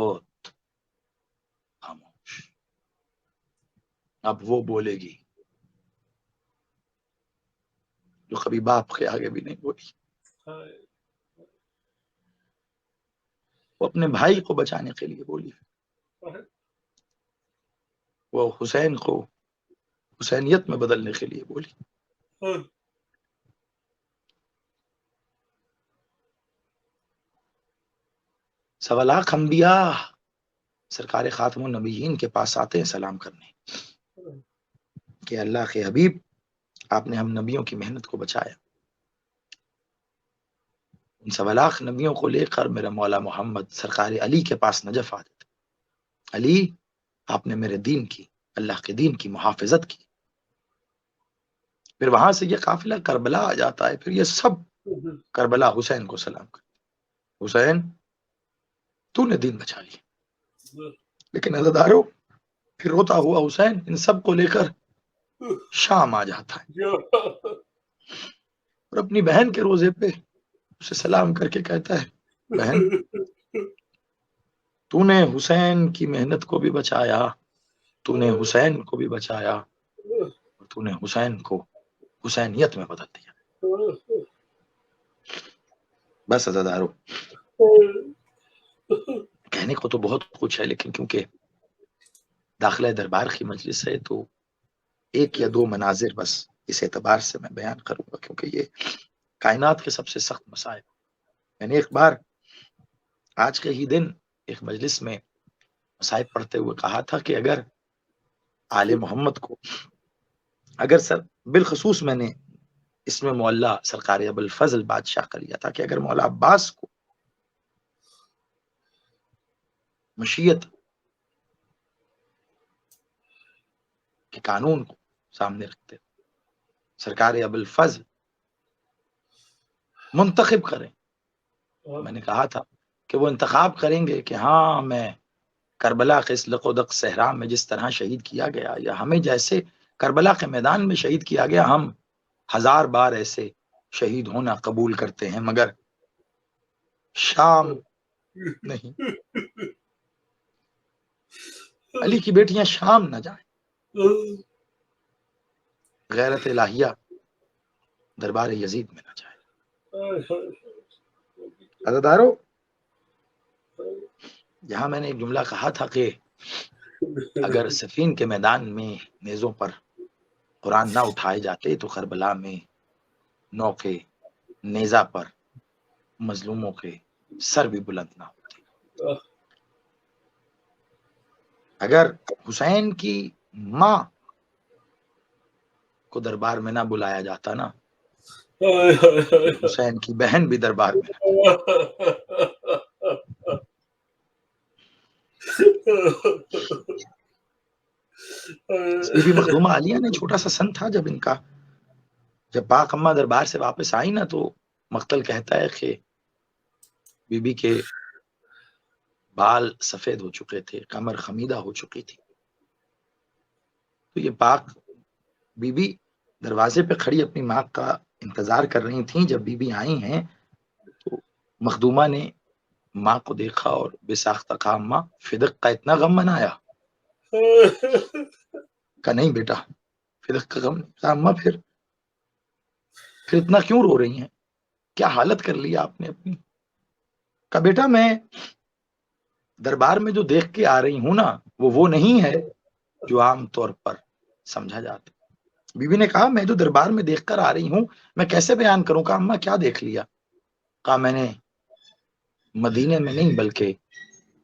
خاموش. اب وہ بولے گی جو کبھی باپ کے آگے بھی نہیں بولی. وہ اپنے بھائی کو بچانے کے لیے بولی، وہ حسین کو حسینیت میں بدلنے کے لیے بولی۔ 1.25 لاکھ انبیاء سرکار خاتم النبیین کے پاس آتے ہیں سلام کرنے کہ اللہ کے حبیب آپ نے ہم نبیوں کی محنت کو بچایا۔ ان 1.25 لاکھ نبیوں کو لے کر میرا مولا محمد سرکار علی کے پاس نجف آتے تھے، علی آپ نے میرے دین کی، اللہ کے دین کی محافظت کی۔ پھر وہاں سے یہ قافلہ کربلا آ جاتا ہے، پھر یہ سب کربلا حسین کو سلام کرتے، حسین تو نے دین بچا لیا۔ لیکن عزادارو پھر روتا ہوا حسین ان سب کو لے کر شام آ جاتا ہے اور اپنی بہن کے روزے پہ اسے سلام کر کے کہتا ہے، بہن تو نے حسین کی محنت کو بھی بچایا، تو نے حسین کو بھی بچایا، اور تو نے حسین کو حسینیت میں بدل دیا۔ بس عزادارو کہنے کو تو بہت کچھ ہے، لیکن کیونکہ داخلہ دربار کی مجلس ہے تو 1 یا 2 مناظر بس اس اعتبار سے میں بیان کروں گا، کیونکہ یہ کائنات کے سب سے سخت مسائل۔ میں نے ایک بار آج کے ہی دن ایک مجلس میں مصائب پڑھتے ہوئے کہا تھا کہ اگر آل محمد کو، اگر سر بالخصوص میں نے اس میں مولا سرکار ابوالفضل بادشاہ کا لیا تھا کہ اگر مولا عباس کو مشیت کے قانون کو سامنے رکھتے سرکار ابوالفضل منتخب کریں، میں نے کہا تھا کہ وہ انتخاب کریں گے کہ ہاں میں کربلا کے اس لقودق صحرا میں جس طرح شہید کیا گیا، یا ہمیں جیسے کربلا کے میدان میں شہید کیا گیا، ہم 1000 بار ایسے شہید ہونا قبول کرتے ہیں، مگر شام نہیں، علی کی بیٹیاں شام نہ جائیں، غیرت الہیہ دربار یزید میں نہ جائے۔ عزادارو یہاں میں نے ایک جملہ کہا تھا کہ اگر صفین کے میدان میں نیزوں پر قرآن نہ اٹھائے جاتے تو کربلا میں نو کے نیزہ پر مظلوموں کے سر بھی بلند نہ ہوتے۔ اگر حسین کی ماں کو دربار میں نہ بلایا جاتا نا، حسین کی بہن بھی دربار میں نہ۔ بی بی مخدومہ عالیہ نے چھوٹا سا سن تھا، جب پاک اماں دربار سے واپس آئی نا تو مقتل کہتا ہے کہ بی بی کے بال سفید ہو چکے تھے، کمر خمیدہ ہو چکی تھی، تو یہ پاک بی بی دروازے پہ کھڑی اپنی ماں کا انتظار کر رہی تھیں۔ جب بی بی آئی ہیں تو مخدومہ نے ماں کو دیکھا اور بے ساختہ کہا، اماں فدق کا اتنا غم منایا؟ کہا نہیں بیٹا فدق کا غم نہیں۔ کہا اماں پھر اتنا کیوں رو رہی ہیں، کیا حالت کر لی آپ نے اپنی؟ کہا بیٹا میں دربار میں جو دیکھ کے آ رہی ہوں نا وہ نہیں ہے جو عام طور پر سمجھا جاتا۔ بی بی نے کہا میں جو دربار میں دیکھ کر آ رہی ہوں میں کیسے بیان کروں؟ کہا اماں کیا دیکھ لیا؟ کہا میں نے مدینے میں نہیں بلکہ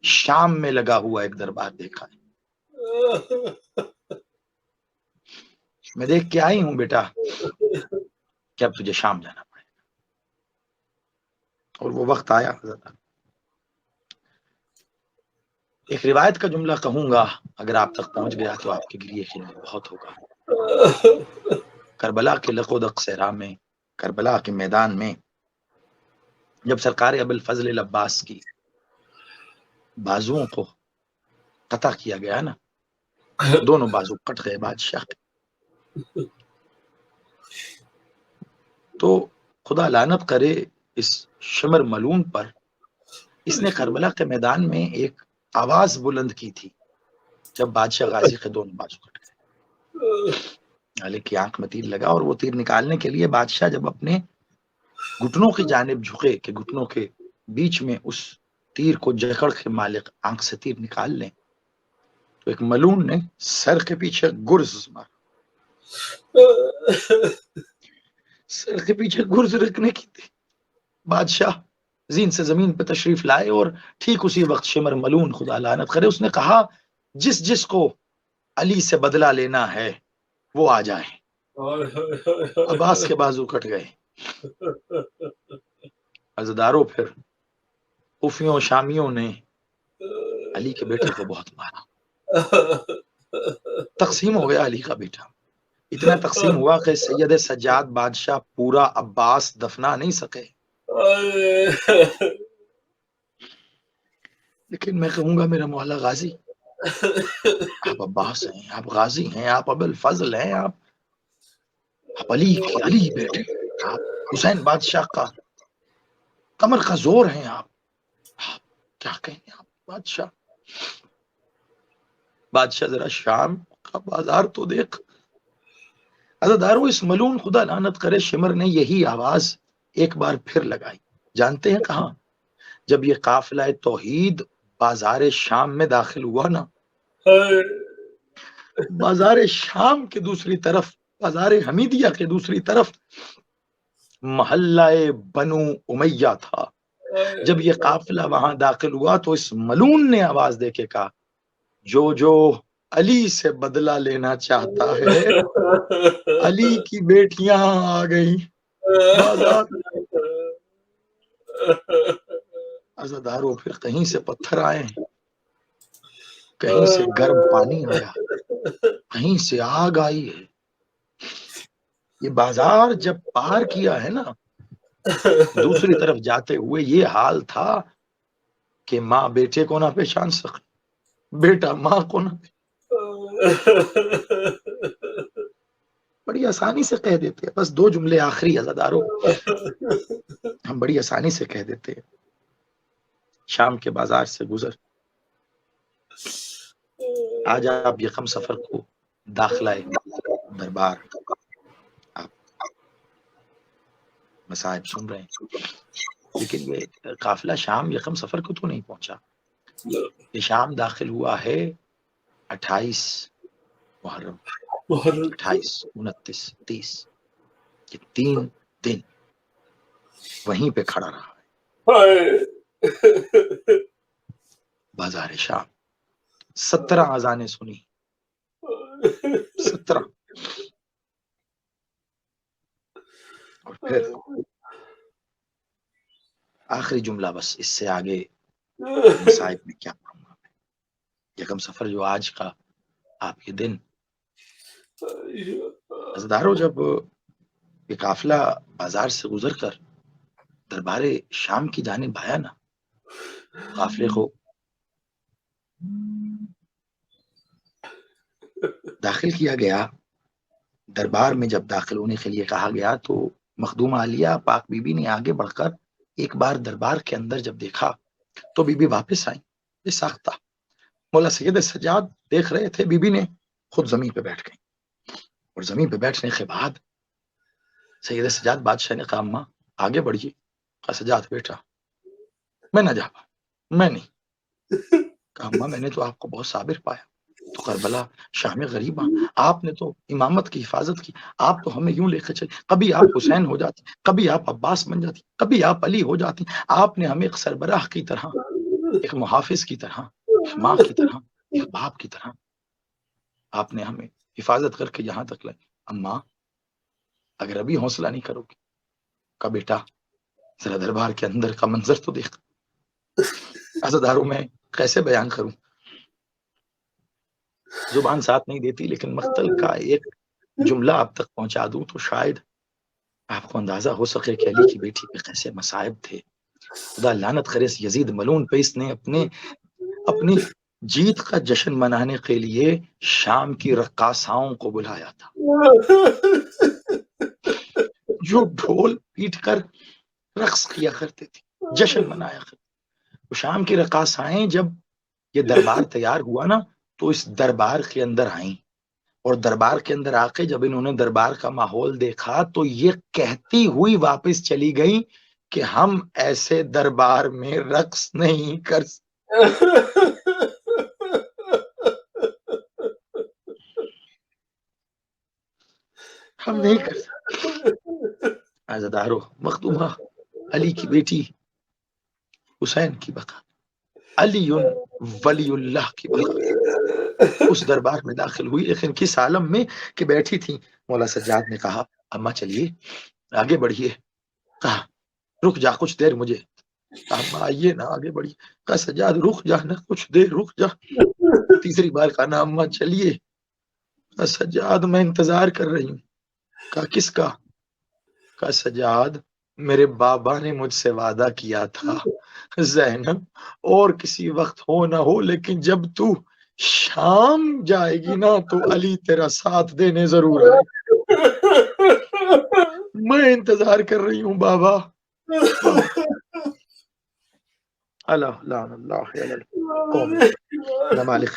شام میں لگا ہوا ایک دربار دیکھا ہے، میں دیکھ کے آئی ہوں بیٹا کہ اب تجھے شام جانا پڑے گا، اور وہ وقت آیا۔ ایک روایت کا جملہ کہوں گا، اگر آپ تک پہنچ گیا تو آپ کے لیے خدمت بہت ہوگا۔ کربلا کے لقودق صحرا میں، کربلا کے میدان میں جب سرکار ابوالفضل العباس کی بازوؤں کو قطع کیا گیا نا، دونوں بازو کٹ گئے بادشاہ کے، تو خدا لعنت کرے اس شمر ملون پر، اس نے کربلا کے میدان میں ایک آواز بلند کی تھی جب بادشاہ غازی کے دونوں بازو کٹ گئے۔ علی کی آنکھ میں تیر لگا اور وہ تیر نکالنے کے لیے بادشاہ جب اپنے گھٹنوں کی جانب جھکے کہ گھٹنوں کے بیچ میں اس تیر کو جکڑ کے مالک آنکھ سے تیر نکال لیں تو ایک ملون نے سر کے پیچھے گرز مارا. سر کے پیچھے گرز رکھنے کی تھی. بادشاہ زین سے زمین پہ تشریف لائے اور ٹھیک اسی وقت شمر ملون خدا لعنت کرے اس نے کہا جس کو علی سے بدلہ لینا ہے وہ آ جائے. عباس کے بازو کٹ گئے. عزاداروں پھر کوفیوں شامیوں نے علی کے بیٹے کو بہت مارا. تقسیم ہو گیا علی کا بیٹا. اتنا تقسیم ہوا کہ سید سجاد بادشاہ پورا عباس دفنا نہیں سکے. لیکن میں کہوں گا میرا مولا غازی آپ عباس ہیں, آپ غازی ہیں, آپ ابو الفضل ہیں, آپ علی بیٹے, آپ حسین بادشاہ کا کمر کا زور ہیں, آپ کیا کہیں آپ بادشاہ. بادشاہ ذرا شام کا بازار تو دیکھ. عزادارو اس ملون خدا لعنت کرے شمر نے یہی آواز ایک بار پھر لگائی. جانتے ہیں کہاں؟ جب یہ قافلہ توحید بازار شام میں داخل ہوا نا, بازار شام کے دوسری طرف, بازار حمیدیہ کے دوسری طرف محلہ بنو امیہ تھا. جب یہ قافلہ وہاں داخل ہوا تو اس ملون نے آواز دے کے کہا جو علی سے بدلہ لینا چاہتا ہے علی کی بیٹیاں آ گئی بازار. عزادارو پھر کہیں سے پتھر آئے, کہیں سے گرم پانی آیا, کہیں سے آگ آئی ہے. یہ بازار جب پار کیا ہے نا دوسری طرف جاتے ہوئے یہ حال تھا کہ ماں بیٹے کو نہ پہچان سکے, بیٹا ماں کو نہ. بڑی آسانی سے کہہ دیتے ہیں, بس 2 جملے آخری عزادارو ہم بڑی آسانی سے کہہ دیتے ہیں. شام کے بازار سے گزر آج آپ یکم سفر کو داخلہ دربار آپ مصائب سن رہے ہیں, لیکن یہ قافلہ شام یکم سفر کو تو نہیں پہنچا. یہ شام داخل ہوا ہے 28 محرم, 28, 29, 30, یہ 3 دن وہیں پہ کھڑا رہا ہے. بازار شام 17 اذانیں سنی, 17, اور پھر آخری جملہ بس, اس سے آگے مصائب میں کیا پڑھوں گا. یکم سفر جو آج کا آپ یہ دن, عزادارو جب یہ قافلہ بازار سے گزر کر دربار شام کی جانب آیا نا, قافلے کو داخل کیا گیا. دربار میں جب داخل ہونے کے لیے کہا گیا تو مخدومہ عالیہ پاک بی بی نے آگے بڑھ کر ایک بار دربار کے اندر جب دیکھا تو بی بی واپس آئی بے ساختہ. مولا سید سجاد دیکھ رہے تھے, بی بی نے خود زمین پہ بیٹھ گئی, اور زمین پہ بیٹھنے کے بعد سید سجاد بادشاہ نے کہا اماں آگے بڑھیے. سجاد بیٹا میں نہ جا پا, میں نہیں. کہا اماں میں نے تو آپ کو بہت صابر پایا, تو کربلا شام غریباں آپ نے تو امامت کی حفاظت کی, آپ تو ہمیں یوں لے کے چلے, کبھی آپ حسین ہو جاتی, کبھی آپ عباس بن جاتی, کبھی آپ علی ہو جاتی. آپ نے ہمیں ایک سربراہ کی طرح, ایک محافظ کی طرح, ایک ماں کی طرح, ایک باپ کی طرح آپ نے ہمیں حفاظت کر کے یہاں تک لائے. اماں اگر ابھی حوصلہ نہیں کرو گی, کا بیٹا ذرا دربار کے اندر کا منظر تو دیکھ. عزاداروں میں کیسے بیان کروں, زبان ساتھ نہیں دیتی, لیکن مقتل کا ایک جملہ آپ تک پہنچا دوں تو شاید آپ کو اندازہ ہو سکے کہ علی کی بیٹی پہ کیسے مصائب تھے. خدا لعنت کرے یزید ملعون پہ, اس نے اپنی جیت کا جشن منانے کے لیے شام کی رقاصاؤں کو بلایا تھا, جو ڈھول پیٹ کر رقص کیا کرتے تھے, جشن منایا کرتے. شام کی رقاصائیں جب یہ دربار تیار ہوا نا تو اس دربار کے اندر آئیں, اور دربار کے اندر آ کے جب انہوں نے دربار کا ماحول دیکھا تو یہ کہتی ہوئی واپس چلی گئی کہ ہم ایسے دربار میں رقص نہیں کر ہم نہیں کر عزادارو مخدومہ علی کی بیٹی حسین کی بقا، علی ولی اللہ کی بقا اس دربار میں داخل ہوئی، لیکن کس عالم میں کہ بیٹھی تھی۔ مولا سجاد نے کہا اماں چلیے آگے بڑھیے، کہا رک جا کچھ دیر مجھے، اماں آئیے نا آگے بڑھیے، کہا سجاد رک جا نا کچھ دیر رک جا، تیسری بار کہا نا اماں چلیے، کہا سجاد میں انتظار کر رہی ہوں، کہا کس کا، کہا سجاد میرے بابا نے مجھ سے وعدہ کیا تھا زینب اور کسی وقت ہو نہ ہو لیکن جب تو شام جائے گی نا تو علی تیرا ساتھ دینے ضرور آئے، میں انتظار کر رہی ہوں بابا۔ اللہ لعن اللہ علی القوم مالک،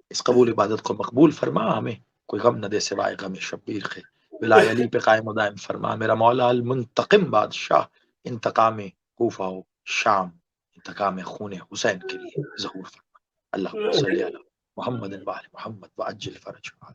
اس قبول عبادت کو مقبول فرما، ہمیں کوئی غم نہ دے سوائے غم شبیر کے، ولائے علی پہ قائم و دائم فرما، میرا مولا المنتقم بادشاہ انتقام کوفہ و شام، انتقام خون حسین کے لیے ظہور فرما۔ اللہم صلی علی محمد وآل محمد وعجل فرج اللہ